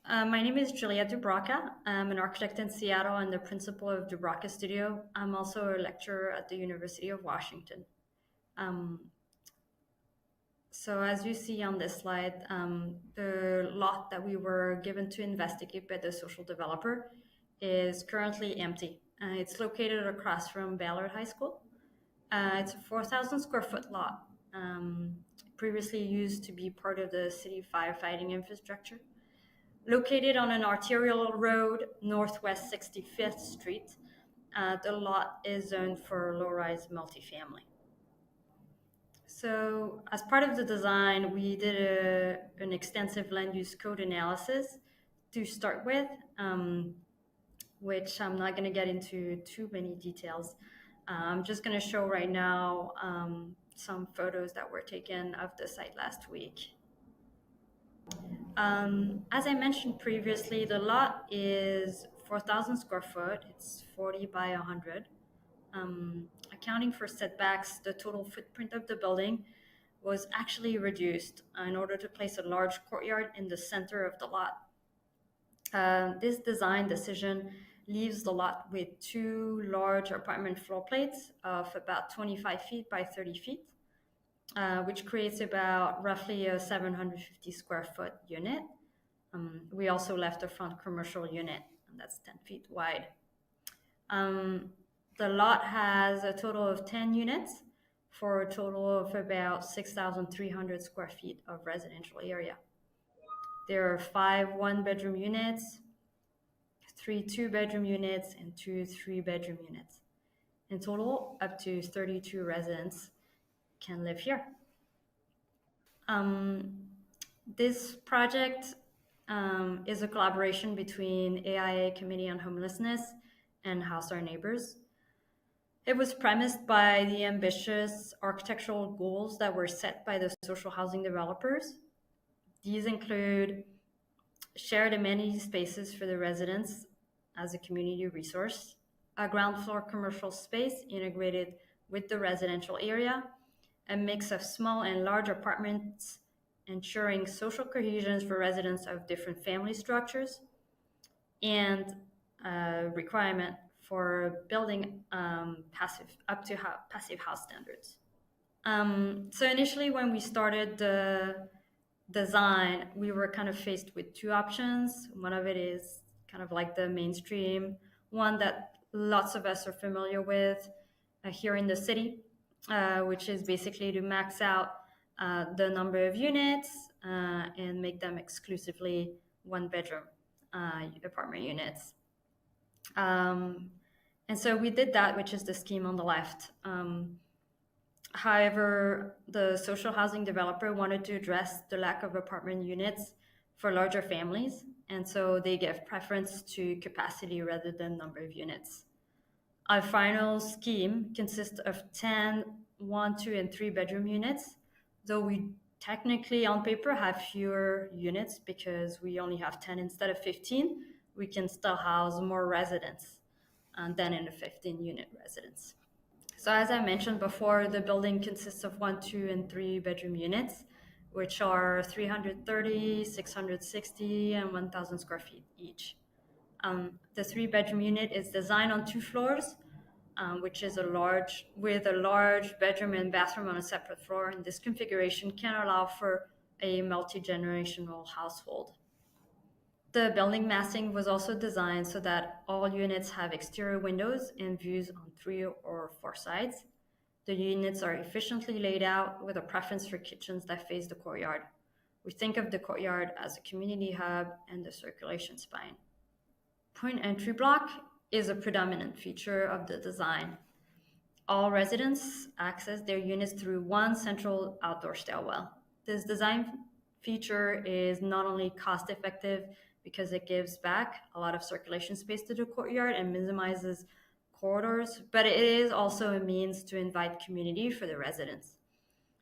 My name is Julia Dubraca. I'm an architect in Seattle and the principal of Dubraca Studio. I'm also a lecturer at the University of Washington. So as you see on this slide, the lot that we were given to investigate by the social developer is currently empty. It's located across from Ballard High School. It's a 4,000 square foot lot, previously used to be part of the city firefighting infrastructure. Located on an arterial road, Northwest 65th Street, the lot is zoned for low-rise multifamily. So as part of the design, we did an extensive land use code analysis to start with, which I'm not going to get into too many details. I'm just going to show right now some photos that were taken of the site last week. As I mentioned previously, the lot is 4,000 square foot. It's 40 by 100. Accounting for setbacks, the total footprint of the building was actually reduced in order to place a large courtyard in the center of the lot. This design decision leaves the lot with two large apartment floor plates of about 25 feet by 30 feet, which creates about roughly a 750 square foot unit. We also left a front commercial unit, and that's 10 feet wide. The lot has a total of 10 units for a total of about 6,300 square feet of residential area. There are 5 one-bedroom units, 3 two-bedroom units, and 2 three-bedroom units. In total, up to 32 residents can live here. This project is a collaboration between AIA Committee on Homelessness and House Our Neighbors. It was premised by the ambitious architectural goals that were set by the social housing developers. These include shared amenity spaces for the residents as a community resource, a ground floor commercial space integrated with the residential area, a mix of small and large apartments ensuring social cohesion for residents of different family structures, and a requirement for building passive house standards. So initially, when we started the design, we were kind of faced with two options. One of it is kind of like the mainstream one that lots of us are familiar with here in the city, which is basically to max out the number of units and make them exclusively one-bedroom apartment units. And so we did that, which is the scheme on the left. However, the social housing developer wanted to address the lack of apartment units for larger families, and so they gave preference to capacity rather than number of units. Our final scheme consists of 10 one, two, and 3 bedroom units, though we technically on paper have fewer units because we only have 10 instead of 15. We can still house more residents than in a 15-unit residence. So as I mentioned before, the building consists of 1, 2, and 3 bedroom units, which are 330, 660, and 1,000 square feet each. The 3-bedroom unit is designed on 2 floors, which is a large bedroom and bathroom on a separate floor. And this configuration can allow for a multi-generational household. The building massing was also designed so that all units have exterior windows and views on 3 or 4 sides. The units are efficiently laid out with a preference for kitchens that face the courtyard. We think of the courtyard as a community hub and the circulation spine. Point entry block is a predominant feature of the design. All residents access their units through one central outdoor stairwell. This design feature is not only cost effective because it gives back a lot of circulation space to the courtyard and minimizes corridors, but it is also a means to invite community for the residents.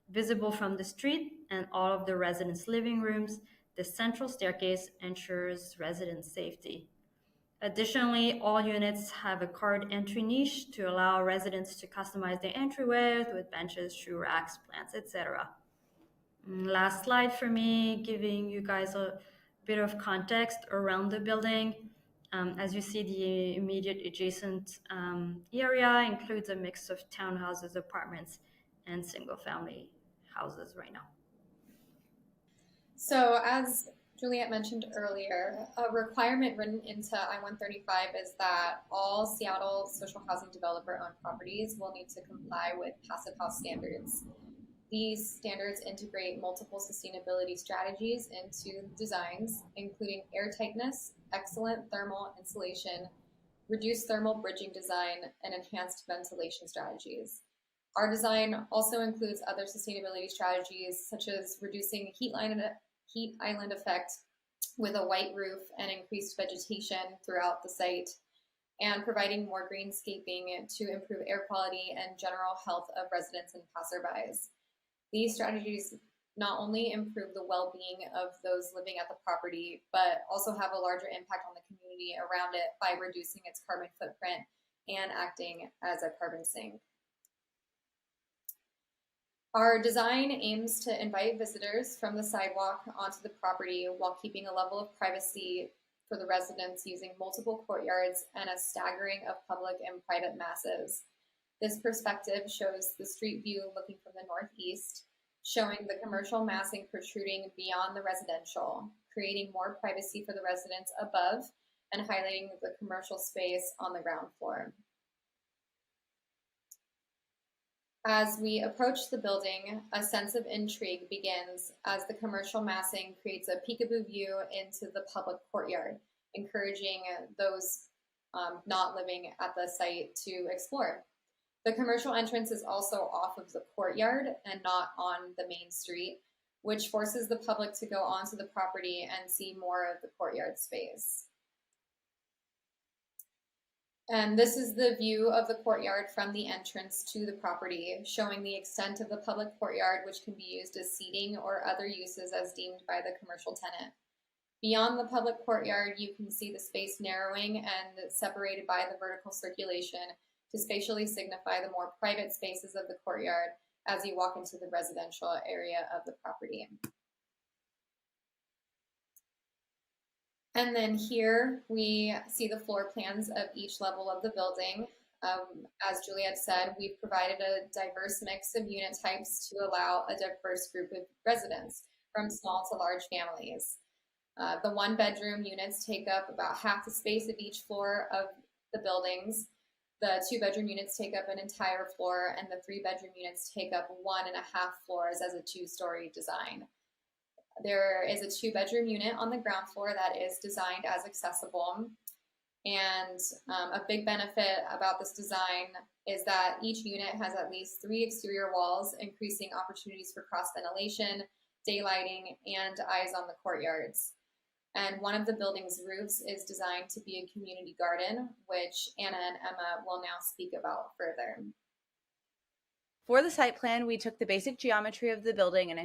Visible from the street and all of the residents' living rooms, the central staircase ensures resident safety. Additionally, all units have a card entry niche to allow residents to customize their entryways with benches, shoe racks, plants, etc. Last slide for me, giving you guys a bit of context around the building. As you see, the immediate adjacent area includes a mix of townhouses, apartments, and single-family houses right now. So as Juliet mentioned earlier, a requirement written into I-135 is that all Seattle social housing developer-owned properties will need to comply with passive house standards. These standards integrate multiple sustainability strategies into designs, including airtightness, excellent thermal insulation, reduced thermal bridging design, and enhanced ventilation strategies. Our design also includes other sustainability strategies, such as reducing heat island effect with a white roof and increased vegetation throughout the site, and providing more greenscaping to improve air quality and general health of residents and passerbys. These strategies not only improve the well-being of those living at the property, but also have a larger impact on the community around it by reducing its carbon footprint and acting as a carbon sink. Our design aims to invite visitors from the sidewalk onto the property while keeping a level of privacy for the residents using multiple courtyards and a staggering of public and private masses. This perspective shows the street view looking from the northeast, showing the commercial massing protruding beyond the residential, creating more privacy for the residents above and highlighting the commercial space on the ground floor. As we approach the building, a sense of intrigue begins as the commercial massing creates a peekaboo view into the public courtyard, encouraging those not living at the site to explore. The commercial entrance is also off of the courtyard and not on the main street, which forces the public to go onto the property and see more of the courtyard space. And this is the view of the courtyard from the entrance to the property, showing the extent of the public courtyard, which can be used as seating or other uses as deemed by the commercial tenant. Beyond the public courtyard, you can see the space narrowing and separated by the vertical circulation to spatially signify the more private spaces of the courtyard as you walk into the residential area of the property. And then here we see the floor plans of each level of the building. As Juliet said, we've provided a diverse mix of unit types to allow a diverse group of residents, from small to large families. The 1-bedroom units take up about half the space of each floor of the buildings. The 2-bedroom units take up an entire floor, and the 3-bedroom units take up 1.5 floors as a 2-story design. There is a 2-bedroom unit on the ground floor that is designed as accessible. And a big benefit about this design is that each unit has at least 3 exterior walls, increasing opportunities for cross ventilation, daylighting, and eyes on the courtyards. And one of the building's roofs is designed to be a community garden, which Anna and Emma will now speak about further. For the site plan, we took the basic geometry of the building and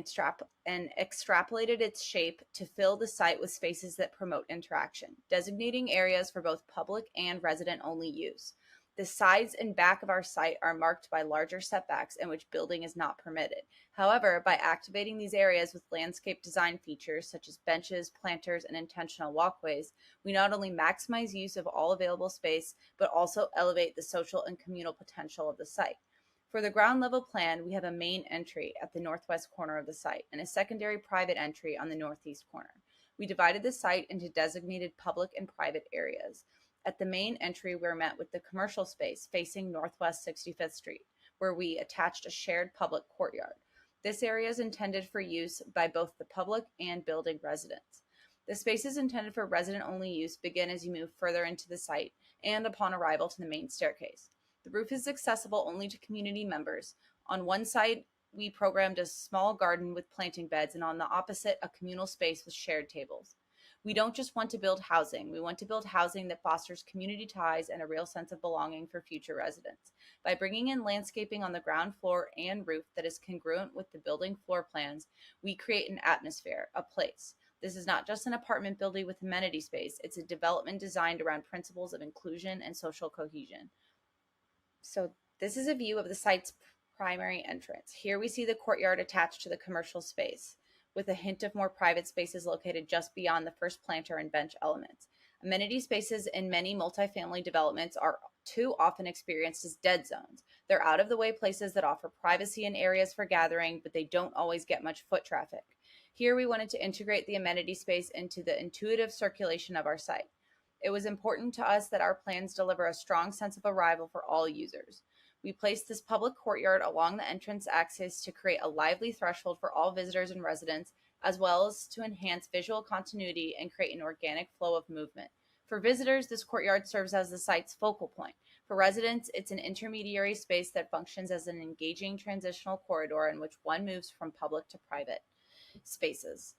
extrapolated its shape to fill the site with spaces that promote interaction, designating areas for both public and resident-only use. The sides and back of our site are marked by larger setbacks in which building is not permitted. However, by activating these areas with landscape design features such as benches, planters, and intentional walkways, we not only maximize use of all available space, but also elevate the social and communal potential of the site. For the ground level plan, we have a main entry at the northwest corner of the site and a secondary private entry on the northeast corner. We divided the site into designated public and private areas. At the main entry, we're met with the commercial space facing Northwest 65th Street, where we attached a shared public courtyard. This area is intended for use by both the public and building residents. The spaces intended for resident-only use begin as you move further into the site and upon arrival to the main staircase. The roof is accessible only to community members. On one side, we programmed a small garden with planting beds, and on the opposite, a communal space with shared tables. We don't just want to build housing. We want to build housing that fosters community ties and a real sense of belonging for future residents. By bringing in landscaping on the ground floor and roof that is congruent with the building floor plans, we create an atmosphere, a place. This is not just an apartment building with amenity space. It's a development designed around principles of inclusion and social cohesion. So this is a view of the site's primary entrance. Here we see the courtyard attached to the commercial space, with a hint of more private spaces located just beyond the first planter and bench elements. Amenity spaces in many multifamily developments are too often experienced as dead zones. They're out-of-the-way places that offer privacy and areas for gathering, but they don't always get much foot traffic. Here we wanted to integrate the amenity space into the intuitive circulation of our site. It was important to us that our plans deliver a strong sense of arrival for all users. We placed this public courtyard along the entrance axis to create a lively threshold for all visitors and residents, as well as to enhance visual continuity and create an organic flow of movement. For visitors, this courtyard serves as the site's focal point. For residents, it's an intermediary space that functions as an engaging transitional corridor in which one moves from public to private spaces.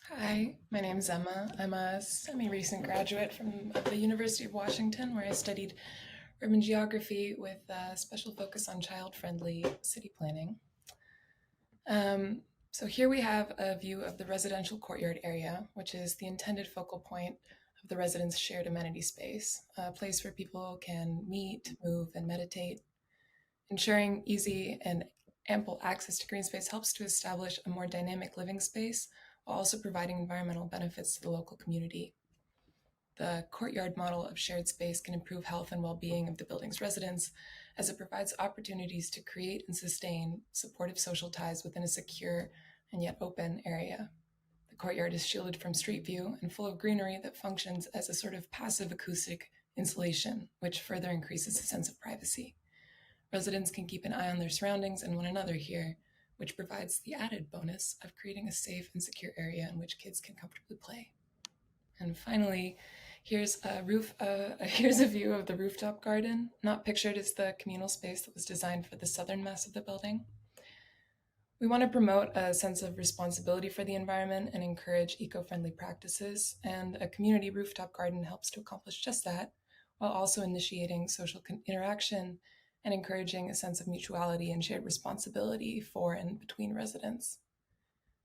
Hi, my name is Emma. I'm a semi-recent graduate from the University of Washington, where I studied urban geography with a special focus on child-friendly city planning. So here we have a view of the residential courtyard area, which is the intended focal point of the residents' shared amenity space, a place where people can meet, move, and meditate, ensuring easy and ample access to green space helps to establish a more dynamic living space while also providing environmental benefits to the local community. The courtyard model of shared space can improve health and well-being of the building's residents, as it provides opportunities to create and sustain supportive social ties within a secure and yet open area. The courtyard is shielded from street view and full of greenery that functions as a sort of passive acoustic insulation, which further increases a sense of privacy. Residents can keep an eye on their surroundings and one another here, which provides the added bonus of creating a safe and secure area in which kids can comfortably play. And finally, here's a view of the rooftop garden. Not pictured as the communal space that was designed for the southern mass of the building. We want to promote a sense of responsibility for the environment and encourage eco-friendly practices, and a community rooftop garden helps to accomplish just that, while also initiating social interaction and encouraging a sense of mutuality and shared responsibility for and between residents.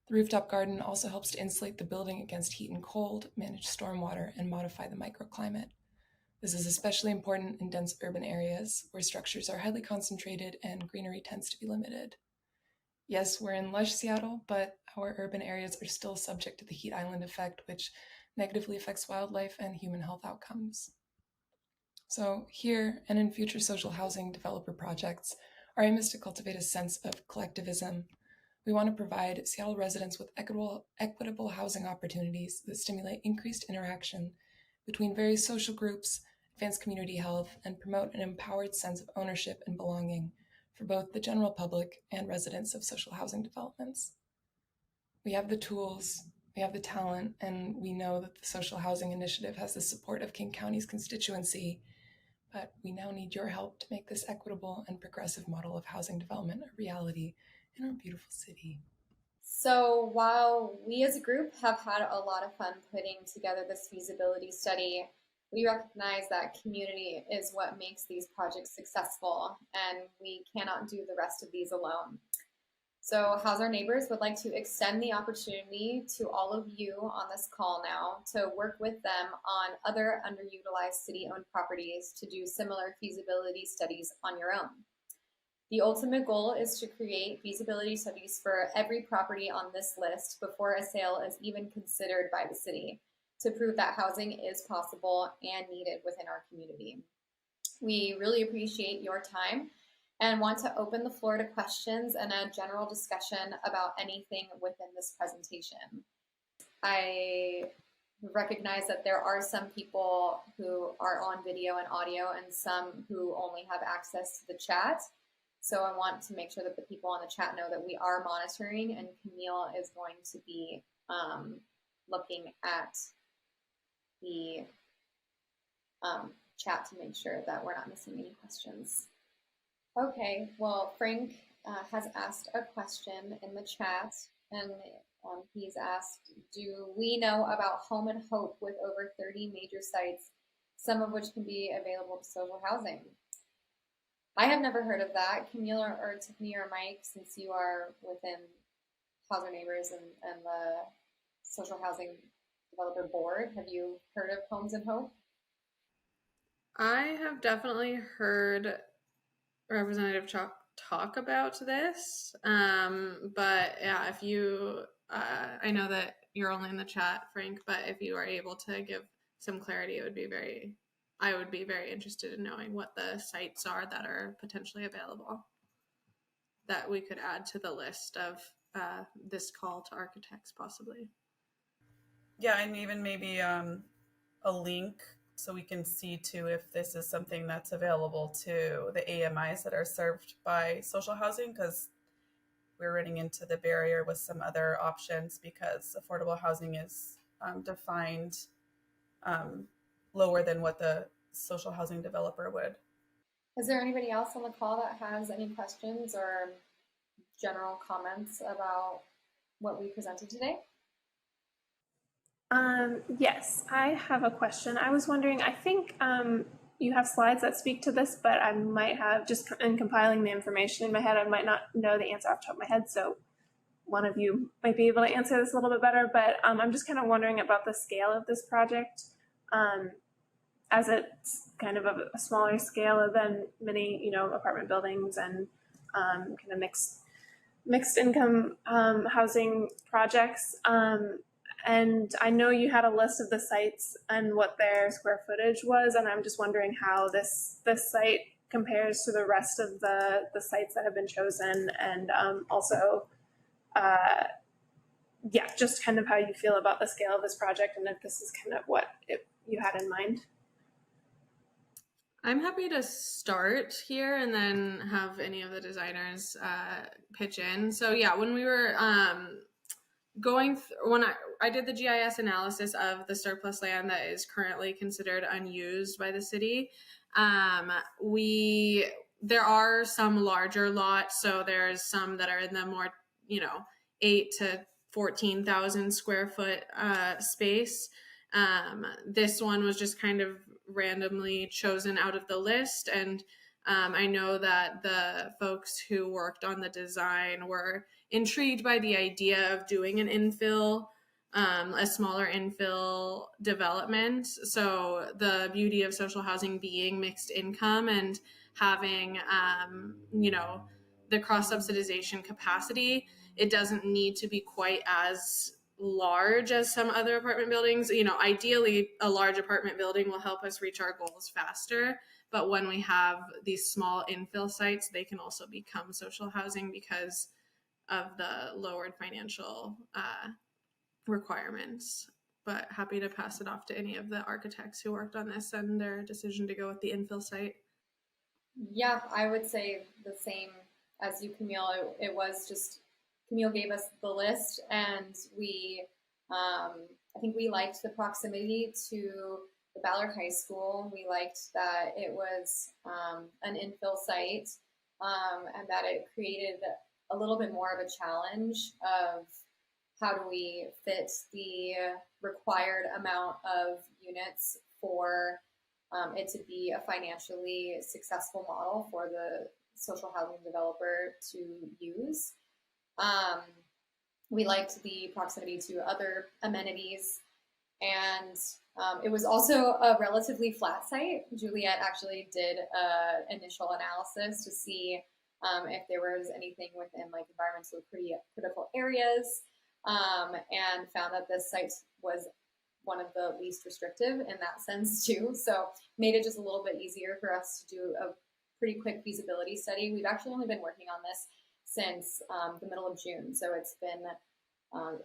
The rooftop garden also helps to insulate the building against heat and cold, manage stormwater, and modify the microclimate. This is especially important in dense urban areas where structures are highly concentrated and greenery tends to be limited. Yes, we're in lush Seattle, but our urban areas are still subject to the heat island effect, which negatively affects wildlife and human health outcomes. So here and in future social housing developer projects, our aim is to cultivate a sense of collectivism. We want to provide Seattle residents with equitable housing opportunities that stimulate increased interaction between various social groups, advance community health, and promote an empowered sense of ownership and belonging for both the general public and residents of social housing developments. We have the tools, we have the talent, and we know that the Social Housing Initiative has the support of King County's constituency, but we now need your help to make this equitable and progressive model of housing development a reality in our beautiful city. So while we as a group have had a lot of fun putting together this feasibility study, we recognize that community is what makes these projects successful, and we cannot do the rest of these alone. So House Our Neighbors would like to extend the opportunity to all of you on this call now to work with them on other underutilized city-owned properties to do similar feasibility studies on your own. The ultimate goal is to create feasibility studies for every property on this list before a sale is even considered by the city, to prove that housing is possible and needed within our community. We really appreciate your time and want to open the floor to questions and a general discussion about anything within this presentation. I recognize that there are some people who are on video and audio and some who only have access to the chat. So I want to make sure that the people on the chat know that we are monitoring, and Camille is going to be looking at the chat to make sure that we're not missing any questions. Okay, well, Frank has asked a question in the chat, and he's asked, do we know about Home and Hope with over 30 major sites, some of which can be available to social housing? I have never heard of that. Camille or Tiffany or Mike, since you are within House Our Neighbors and the Social Housing Developer Board, have you heard of Homes and Hope? I have definitely heard Representative talk about this, but yeah, if you, I know that you're only in the chat, Frank, but if you are able to give some clarity, I would be very interested in knowing what the sites are that are potentially available that we could add to the list of this call to architects possibly. Yeah, and even maybe a link so we can see too if this is something that's available to the AMIs that are served by social housing, because we're running into the barrier with some other options because affordable housing is defined lower than what the social housing developer would. Is there anybody else on the call that has any questions or general comments about what we presented today? Yes, I have a question. I was wondering, I think you have slides that speak to this, but I might have, just in compiling the information in my head, I might not know the answer off the top of my head, so one of you might be able to answer this a little bit better, but I'm just kind of wondering about the scale of this project, as it's kind of a smaller scale than many, apartment buildings and kind of mixed mixed income housing projects. And I know you had a list of the sites and what their square footage was, and I'm just wondering how this site compares to the rest of the sites that have been chosen, and also, yeah, just kind of how you feel about the scale of this project, and if this is kind of what you had in mind. I'm happy to start here and then have any of the designers pitch in. So yeah, when we were when I did the GIS analysis of the surplus land that is currently considered unused by the city, there are some larger lots. So there's some that are in the more 8 to 14,000 square foot space. This one was just kind of randomly chosen out of the list, and I know that the folks who worked on the design were intrigued by the idea of doing an infill, a smaller infill development. So the beauty of social housing being mixed income and having the cross subsidization capacity, it doesn't need to be quite as large as some other apartment buildings. Ideally a large apartment building will help us reach our goals faster, but when we have these small infill sites, they can also become social housing because of the lowered financial requirements. But happy to pass it off to any of the architects who worked on this and their decision to go with the infill site. Yeah, I would say the same as you, Camille. It was just, Camille gave us the list, and I think we liked the proximity to the Ballard High School. We liked that it was an infill site, and that it created a little bit more of a challenge of how do we fit the required amount of units for it to be a financially successful model for the social housing developer to use. We liked the proximity to other amenities, and it was also a relatively flat site. Juliet actually did an initial analysis to see if there was anything within like environmentally critical areas, and found that this site was one of the least restrictive in that sense too. So made it just a little bit easier for us to do a pretty quick feasibility study. We've actually only been working on this since the middle of June. So it's been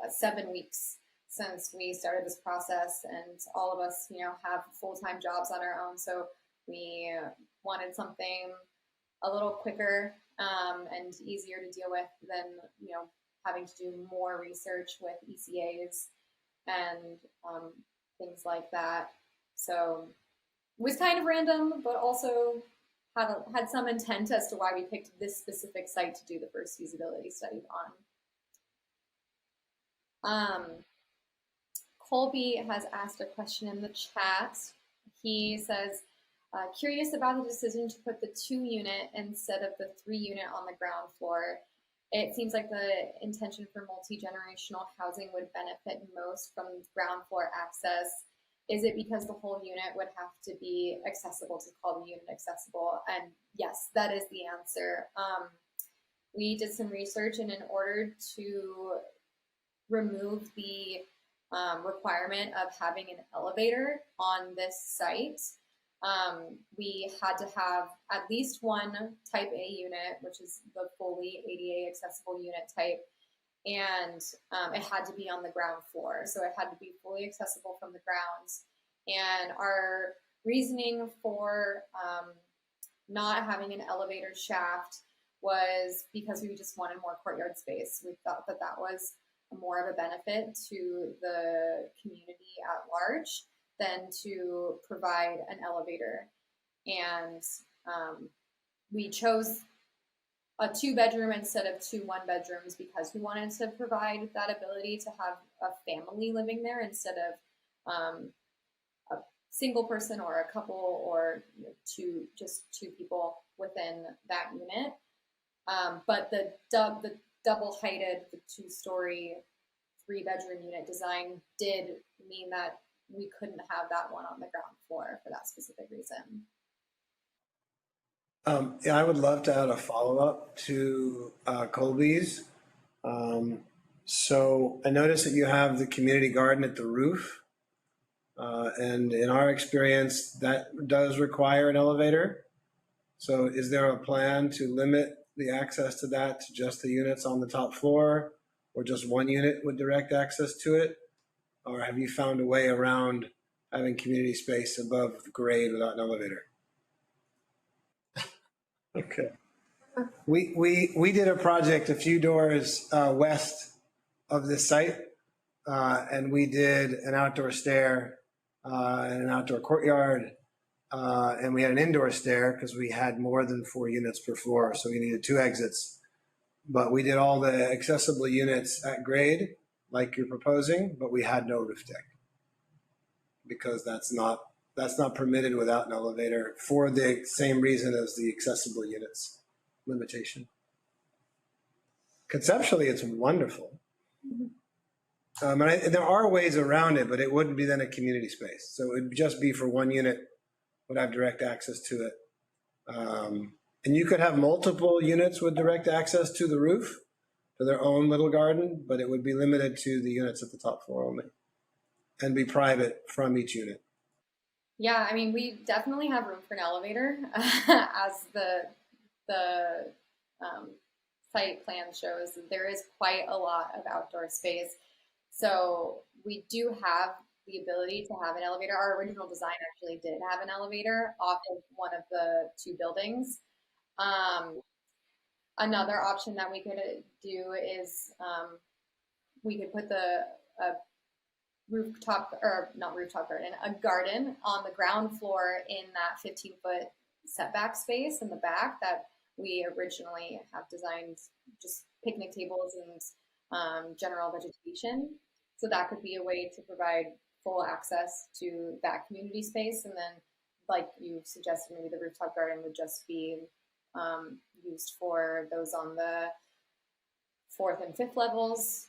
7 weeks since we started this process, and all of us, have full-time jobs on our own. So we wanted something a little quicker and easier to deal with than, having to do more research with ECAs and things like that. So it was kind of random, but also had some intent as to why we picked this specific site to do the first feasibility study on. Colby has asked a question in the chat. He says, curious about the decision to put the 2-unit instead of the 3-unit on the ground floor. It seems like the intention for multi-generational housing would benefit most from ground floor access. Is it because the whole unit would have to be accessible to call the unit accessible? And yes, that is the answer. We did some research, and in order to remove the requirement of having an elevator on this site, we had to have at least one type A unit, which is the fully ADA accessible unit type, and it had to be on the ground floor. So it had to be fully accessible from the grounds. And our reasoning for not having an elevator shaft was because we just wanted more courtyard space. We thought that that was more of a benefit to the community at large than to provide an elevator. And we chose a 2-bedroom instead of 2 1-bedrooms because we wanted to provide that ability to have a family living there instead of a single person or a couple or just two people within that unit. But the double-heighted, the 2-story, 3-bedroom unit design did mean that we couldn't have that one on the ground floor for that specific reason. Yeah, I would love to add a follow-up to Colby's. So I noticed that you have the community garden at the roof. And in our experience, that does require an elevator. So is there a plan to limit the access to that to just the units on the top floor, or just one unit with direct access to it? Or have you found a way around having community space above grade without an elevator? Okay. We did a project a few doors west of this site, and we did an outdoor stair and an outdoor courtyard, and we had an indoor stair because we had more than 4 units per floor, so we needed 2 exits. But we did all the accessible units at grade, like you're proposing, but we had no roof deck because that's not permitted without an elevator for the same reason as the accessible units limitation. Conceptually, it's wonderful. And there are ways around it, but it wouldn't be then a community space. So it would just be for one unit, would have direct access to it. And you could have multiple units with direct access to the roof for their own little garden, but it would be limited to the units at the top floor only and be private from each unit. Yeah, I mean, we definitely have room for an elevator as the site plan shows. There is quite a lot of outdoor space. So we do have the ability to have an elevator. Our original design actually did have an elevator off of one of the 2 buildings. Another option that we could do is we could put a garden on the ground floor in that 15-foot setback space in the back that we originally have designed, just picnic tables and general vegetation. So that could be a way to provide full access to that community space. And then, like you suggested, maybe the rooftop garden would just be used for those on the 4th and 5th levels,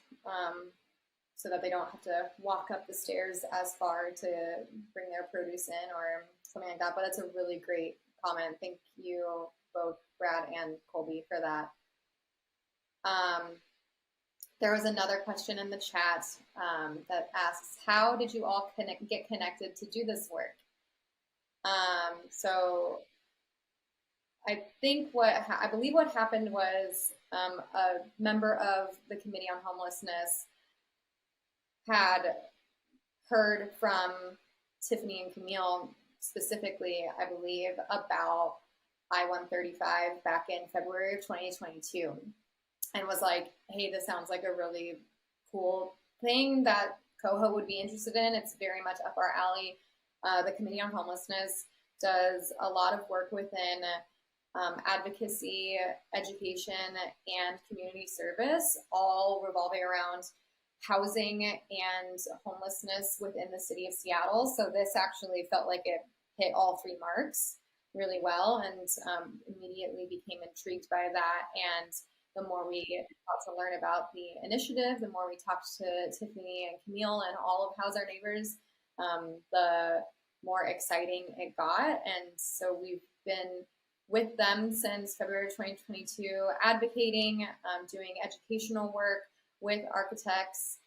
so that they don't have to walk up the stairs as far to bring their produce in or something like that. But that's a really great comment. Thank you both, Brad and Colby, for that. There was another question in the chat that asks, how did you all get connected to do this work? So I think I believe what happened was a member of the Committee on Homelessness had heard from Tiffany and Camille specifically, I believe, about I-135 back in February of 2022, and was like, hey, this sounds like a really cool thing that Coho would be interested in. It's very much up our alley. The Committee on Homelessness does a lot of work within advocacy, education, and community service, all revolving around housing and homelessness within the city of Seattle. So this actually felt like it hit all 3 marks really well, and immediately became intrigued by that. And the more we got to learn about the initiative, the more we talked to Tiffany and Camille and all of House Our Neighbors, the more exciting it got. And so we've been with them since February 2022, advocating, doing educational work with architects,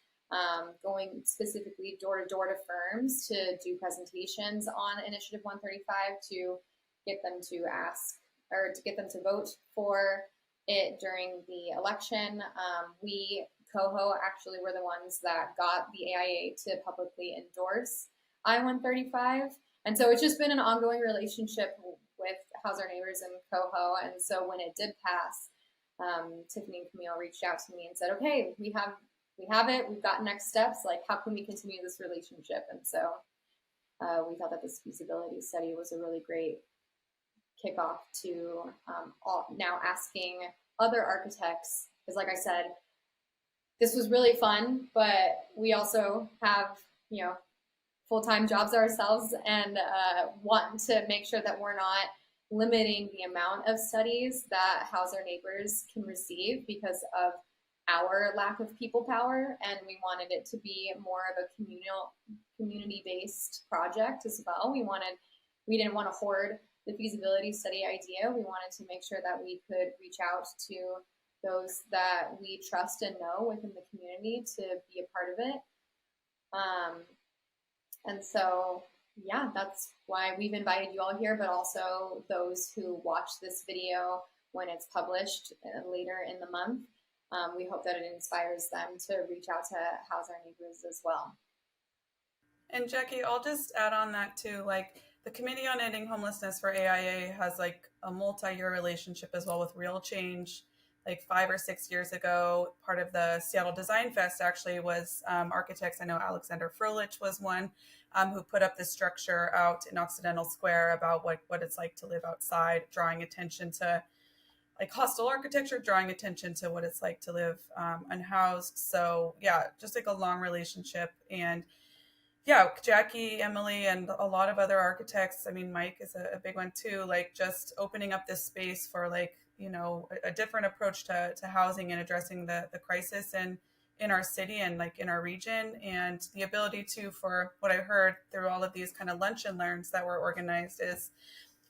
going specifically door to door to firms to do presentations on Initiative 135 to get them to ask or to get them to vote for it during the election. We, Coho, actually were the ones that got the AIA to publicly endorse I-135. And so it's just been an ongoing relationship with House Our Neighbors and Coho. And so when it did pass, Tiffany and Camille reached out to me and said, okay, we have it. We've got next steps. Like, how can we continue this relationship? And so we thought that this feasibility study was a really great kickoff to now asking other architects, because like I said, this was really fun, but we also have, full-time jobs ourselves, and want to make sure that we're not limiting the amount of studies that House Our Neighbors can receive because of our lack of people power. And we wanted it to be more of a community-based project as well. We didn't want to hoard the feasibility study idea, we wanted to make sure that we could reach out to those that we trust and know within the community to be a part of it. And so, yeah, that's why we've invited you all here, but also those who watch this video when it's published later in the month. We hope that it inspires them to reach out to House Our Neighbors as well. And Jackie, I'll just add on that too, like the Committee on Ending Homelessness for AIA has like a multi-year relationship as well with RealChange. Like 5 or 6 years ago, part of the Seattle Design Fest actually was architects. I know Alexander Froelich was one who put up this structure out in Occidental Square about what it's like to live outside, drawing attention to like hostile architecture, drawing attention to what it's like to live unhoused. So yeah, just like a long relationship. And yeah, Jackie, Emily, and a lot of other architects. I mean, Mike is a big one too. Like just opening up this space for like, you know, a different approach to housing and addressing the crisis in our city and like in our region, and the ability to, for what I heard through all of these kind of lunch and learns that were organized, is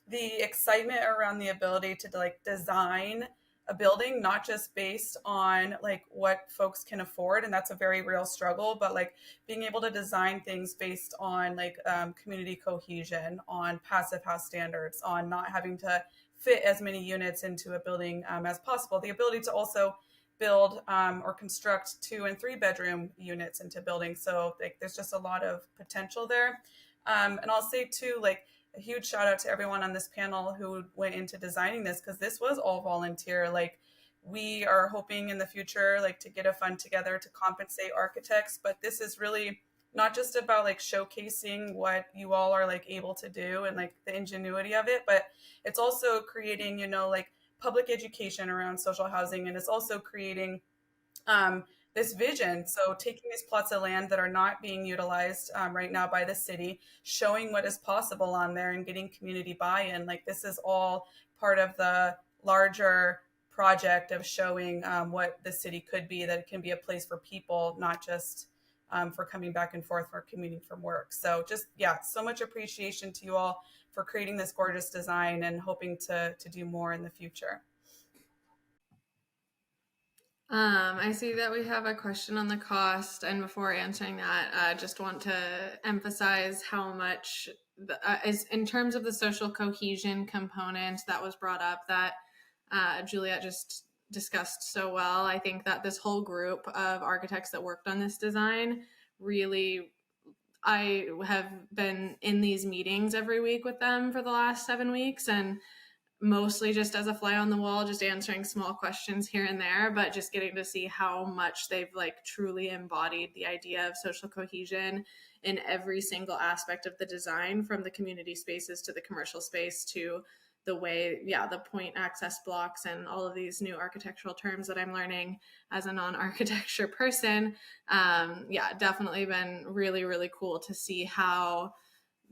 the excitement around the ability to like design a building, not just based on like what folks can afford. And that's a very real struggle, but like being able to design things based on like community cohesion, on passive house standards, on not having to fit as many units into a building as possible. The ability to also build or construct 2 and 3 bedroom units into buildings. So like, there's just a lot of potential there. And I'll say too, like, a huge shout out to everyone on this panel who went into designing this, because this was all volunteer. Like we are hoping in the future, like to get a fund together to compensate architects, but this is really not just about like showcasing what you all are like able to do and like the ingenuity of it, but it's also creating, you know, like public education around social housing. And it's also creating this vision. So taking these plots of land that are not being utilized right now by the city, showing what is possible on there and getting community buy-in. Like this is all part of the larger project of showing what the city could be, that it can be a place for people, not just for coming back and forth or commuting from work. So just, yeah, so much appreciation to you all for creating this gorgeous design and hoping to do more in the future. I see that we have a question on the cost, and before answering that, I just want to emphasize how much is in terms of the social cohesion component that was brought up that Juliet just discussed so well. I think that this whole group of architects that worked on this design really, I have been in these meetings every week with them for the last 7 weeks, and mostly just as a fly on the wall, just answering small questions here and there, but just getting to see how much they've like truly embodied the idea of social cohesion in every single aspect of the design, from the community spaces to the commercial space to the way, the point access blocks and all of these new architectural terms that I'm learning as a non-architecture person. Definitely been really, really cool to see how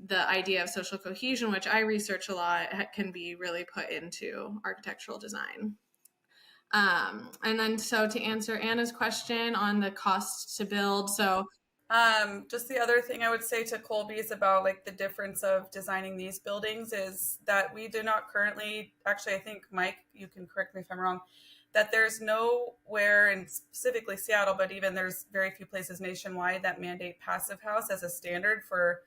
the idea of social cohesion, which I research a lot, can be really put into architectural design. And then so to answer Anna's question on the cost to build, so just the other thing I would say to Colby's about like the difference of designing these buildings is that we do not currently, actually I think Mike, you can correct me if I'm wrong, that there's nowhere in specifically Seattle, but even there's very few places nationwide that mandate passive house as a standard for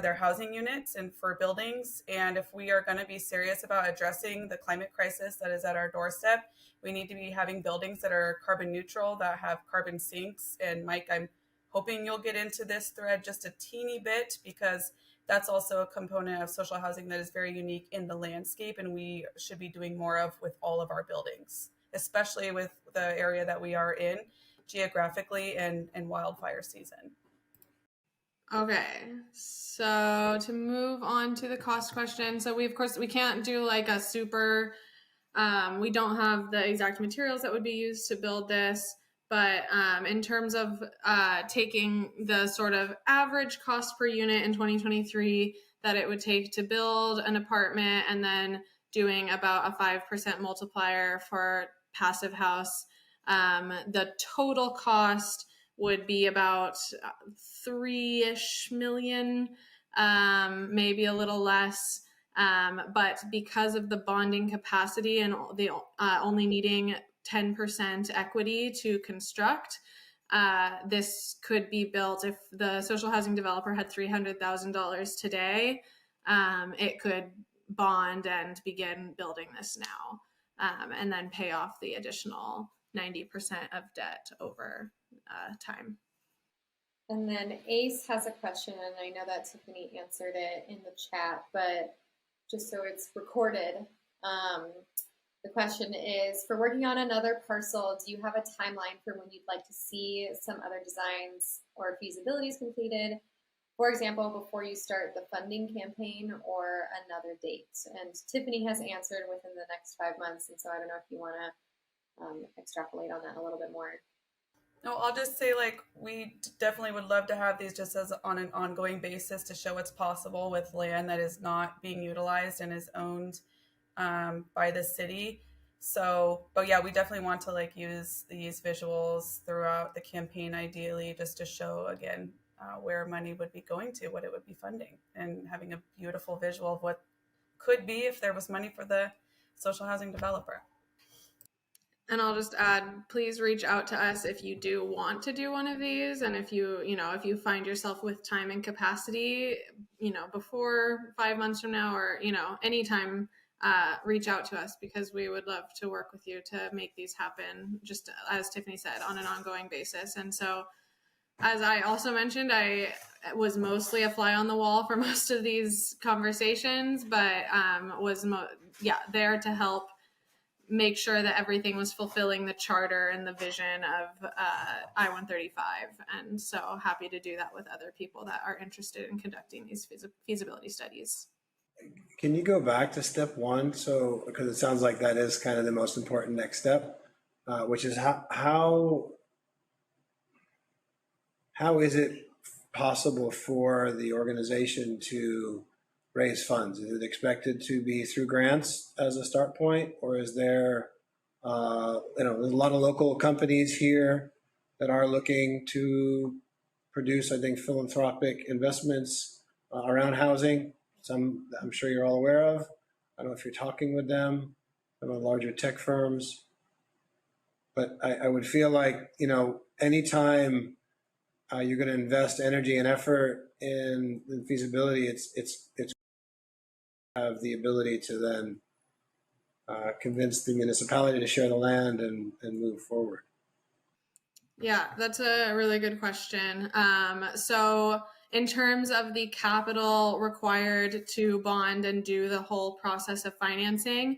their housing units and for buildings. And if we are going to be serious about addressing the climate crisis that is at our doorstep, we need to be having buildings that are carbon neutral, that have carbon sinks. And Mike, I'm hoping you'll get into this thread just a teeny bit, because that's also a component of social housing that is very unique in the landscape, and we should be doing more of with all of our buildings, especially with the area that we are in geographically and wildfire season. Okay, so to move on to the cost question. So we can't do like a super, we don't have the exact materials that would be used to build this, but in terms of taking the sort of average cost per unit in 2023 that it would take to build an apartment, and then doing about a 5% multiplier for passive house, the total cost would be about $3-ish million, maybe a little less. But because of the bonding capacity and the only needing 10% equity to construct, this could be built if the social housing developer had $300,000 today. It could bond and begin building this now, and then pay off the additional 90% of debt over time. And then Ace has a question, and I know that Tiffany answered it in the chat, but just so it's recorded, the question is, for working on another parcel, do you have a timeline for when you'd like to see some other designs or feasibilities completed? For example, before you start the funding campaign or another date? And Tiffany has answered within the next 5 months, and so I don't know if you want to extrapolate on that a little bit more. No, I'll just say, like, we definitely would love to have these just as on an ongoing basis to show what's possible with land that is not being utilized and is owned by the city. So, but yeah, we definitely want to like use these visuals throughout the campaign, ideally, just to show again where money would be going to, what it would be funding, and having a beautiful visual of what could be if there was money for the social housing developer. And I'll just add, please reach out to us if you do want to do one of these. And if if you find yourself with time and capacity, before 5 months from now, or, anytime, reach out to us, because we would love to work with you to make these happen, just as Tiffany said, on an ongoing basis. And so, as I also mentioned, I was mostly a fly on the wall for most of these conversations, but was there to help make sure that everything was fulfilling the charter and the vision of I-135. And so happy to do that with other people that are interested in conducting these feasibility studies. Can you go back to step one? So, because it sounds like that is kind of the most important next step, which is how is it possible for the organization to raise funds? Is it expected to be through grants as a start point, or is there, there's a lot of local companies here that are looking to produce, I think, philanthropic investments around housing. Some I'm sure you're all aware of. I don't know if you're talking with them, some of the larger tech firms. But I would feel like, anytime you're going to invest energy and effort in feasibility, it's have the ability to then convince the municipality to share the land and move forward. Yeah, that's a really good question. So in terms of the capital required to bond and do the whole process of financing,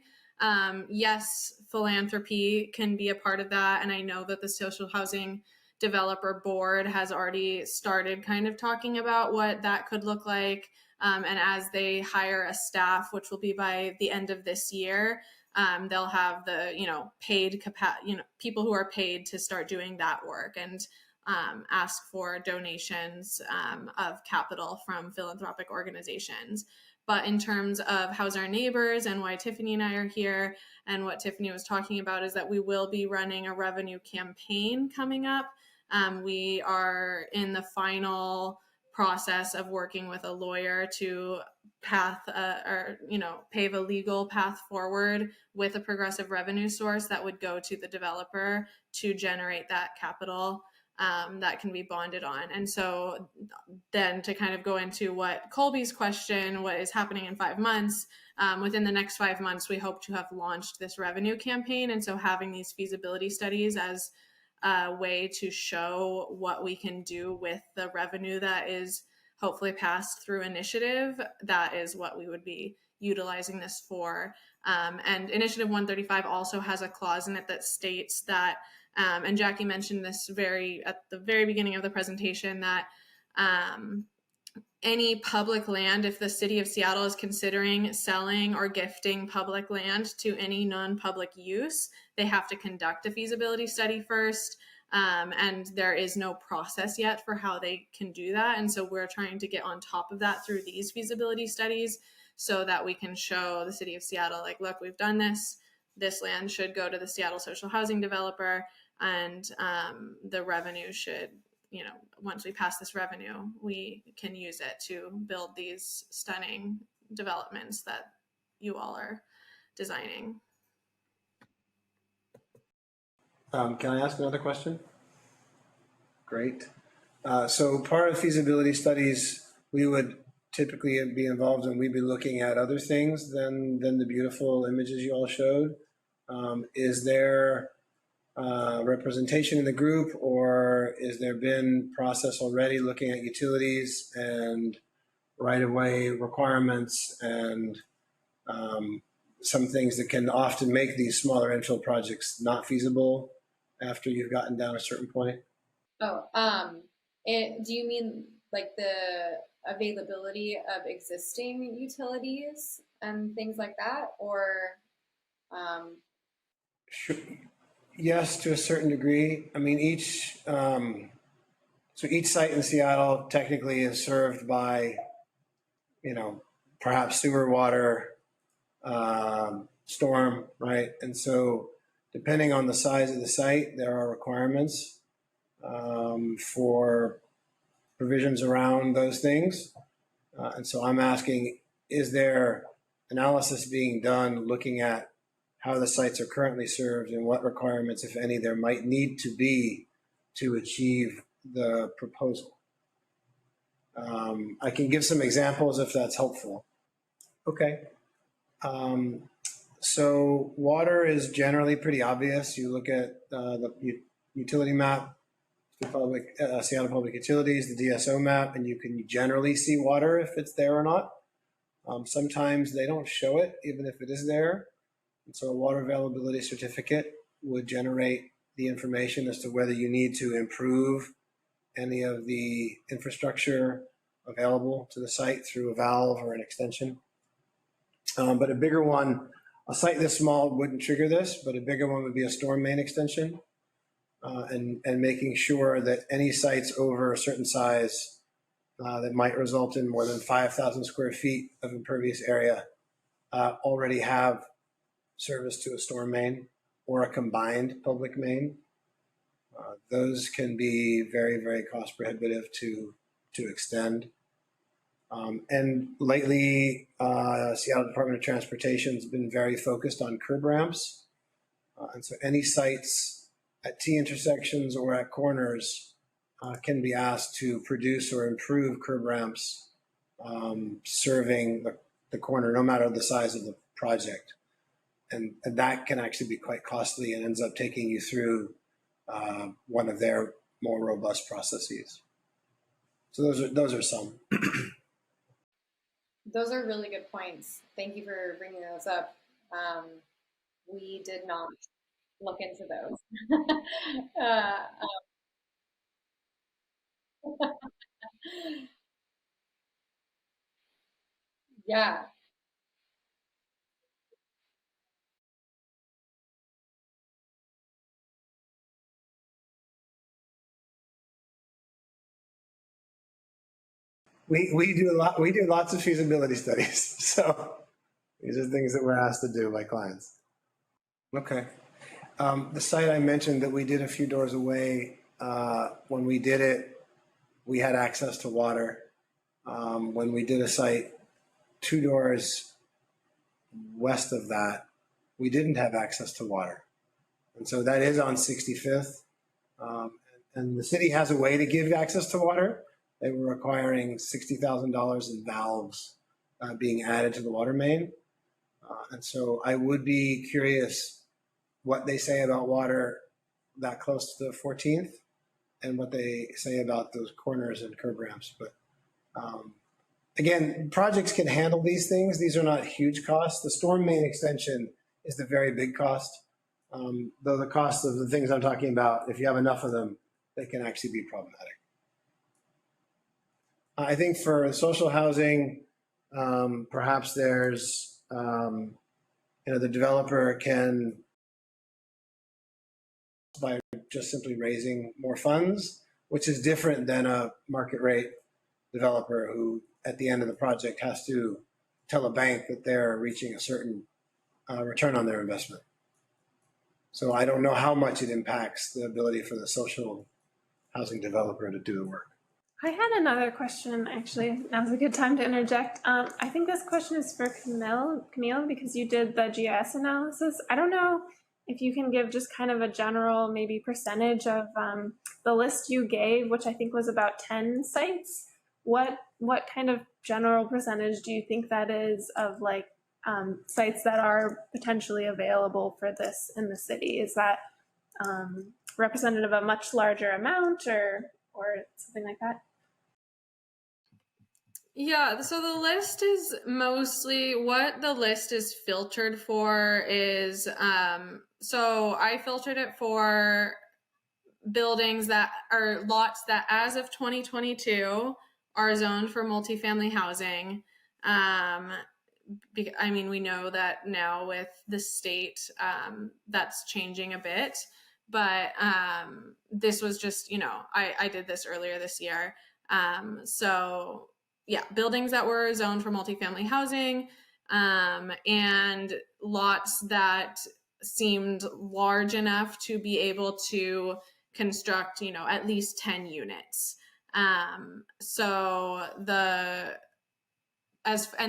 yes, philanthropy can be a part of that. And I know that the social housing developer board has already started kind of talking about what that could look like. And as they hire a staff, which will be by the end of this year, they'll have the, paid people who are paid to start doing that work and ask for donations of capital from philanthropic organizations. But in terms of House Our Neighbors and why Tiffany and I are here, and what Tiffany was talking about, is that we will be running a revenue campaign coming up. We are in the final process of working with a lawyer to pave a legal path forward with a progressive revenue source that would go to the developer to generate that capital that can be bonded on. And so then to kind of go into what Colby's question, what is happening in 5 months, within the next 5 months, we hope to have launched this revenue campaign. And so having these feasibility studies as a way to show what we can do with the revenue that is hopefully passed through initiative, that is what we would be utilizing this for. And Initiative 135 also has a clause in it that states that, and Jackie mentioned this at the very beginning of the presentation, that any public land, if the city of Seattle is considering selling or gifting public land to any non-public use, they have to conduct a feasibility study first. And there is no process yet for how they can do that. And so we're trying to get on top of that through these feasibility studies so that we can show the city of Seattle, like, look, we've done this. This land should go to the Seattle social housing developer, and the revenue should, once we pass this revenue, we can use it to build these stunning developments that you all are designing. Can I ask another question? Great. So part of feasibility studies, we would typically be involved in, we'd be looking at other things than the beautiful images you all showed. Is there representation in the group, or is there been process already looking at utilities and right-of-way requirements and some things that can often make these smaller infill projects not feasible after you've gotten down a certain point? Oh, do you mean like the availability of existing utilities and things like that, or? Sure. Yes, to a certain degree. I mean, each site in Seattle technically is served by, perhaps sewer, water, storm, right? And so depending on the size of the site, there are requirements for provisions around those things. And so I'm asking, is there analysis being done looking at how the sites are currently served and what requirements, if any, there might need to be to achieve the proposal? I can give some examples if that's helpful. Okay. So water is generally pretty obvious. You look at the utility map, Seattle Public Utilities, the DSO map, and you can generally see water if it's there or not. Sometimes they don't show it, even if it is there. And so a water availability certificate would generate the information as to whether you need to improve any of the infrastructure available to the site through a valve or an extension. But a bigger one, a site this small wouldn't trigger this, but a bigger one would be a storm main extension, and making sure that any sites over a certain size that might result in more than 5,000 square feet of impervious area already have service to a storm main or a combined public main. Those can be very, very cost prohibitive to extend. And lately, Seattle Department of Transportation has been very focused on curb ramps. And so any sites at T intersections or at corners can be asked to produce or improve curb ramps serving the corner, no matter the size of the project. And that can actually be quite costly and ends up taking you through one of their more robust processes. So those are some. Those are really good points. Thank you for bringing those up. We did not look into those. Yeah. We do lots of feasibility studies. So these are things that we're asked to do by clients. Okay. The site I mentioned that we did a few doors away, when we did it, we had access to water. When we did a site 2 doors west of that, we didn't have access to water. And so that is on 65th. And the city has a way to give access to water. They were requiring $60,000 in valves being added to the water main. And so I would be curious what they say about water that close to the 14th and what they say about those corners and curb ramps. But again, projects can handle these things. These are not huge costs. The storm main extension is the very big cost. Though the cost of the things I'm talking about, if you have enough of them, they can actually be problematic. I think for social housing, perhaps there's, the developer can, by just simply raising more funds, which is different than a market rate developer who, at the end of the project, has to tell a bank that they're reaching a certain return on their investment. So I don't know how much it impacts the ability for the social housing developer to do the work. I had another question, actually. Now's a good time to interject. I think this question is for Camille, because you did the GIS analysis. I don't know if you can give just kind of a general maybe percentage of the list you gave, which I think was about 10 sites. What kind of general percentage do you think that is of like sites that are potentially available for this in the city? Is that representative of a much larger amount or something like that? Yeah, so the list is mostly what the list is filtered for is so I filtered it for buildings that are lots that as of 2022 are zoned for multifamily housing. I mean, we know that now with the state, that's changing a bit, but this was just, I did this earlier this year. So yeah, buildings that were zoned for multifamily housing, and lots that seemed large enough to be able to construct, at least 10 units. And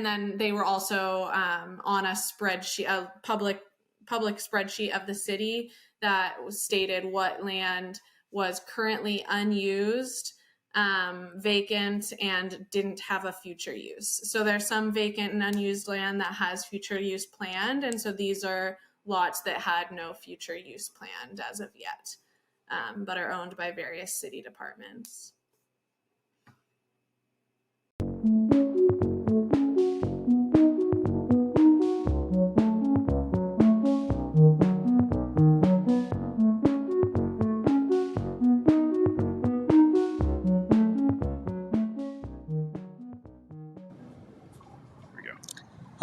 then they were also on a spreadsheet, a public spreadsheet of the city that stated what land was currently unused, vacant, and didn't have a future use. So there's some vacant and unused land that has future use planned, and so these are lots that had no future use planned as of yet, but are owned by various city departments.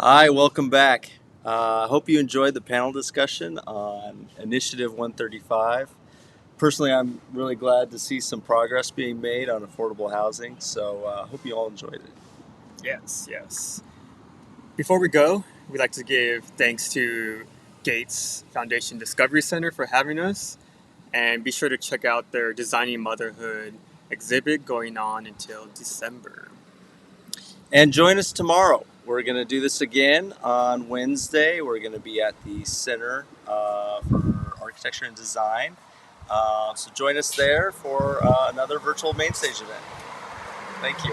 Hi, welcome back. I hope you enjoyed the panel discussion on Initiative 135. Personally, I'm really glad to see some progress being made on affordable housing, so I hope you all enjoyed it. Yes. Before we go, we'd like to give thanks to Gates Foundation Discovery Center for having us, and be sure to check out their Designing Motherhood exhibit going on until December. And join us tomorrow. We're going to do this again on Wednesday. We're going to be at the Center for Architecture and Design. So join us there for another virtual Mainstage event. Thank you.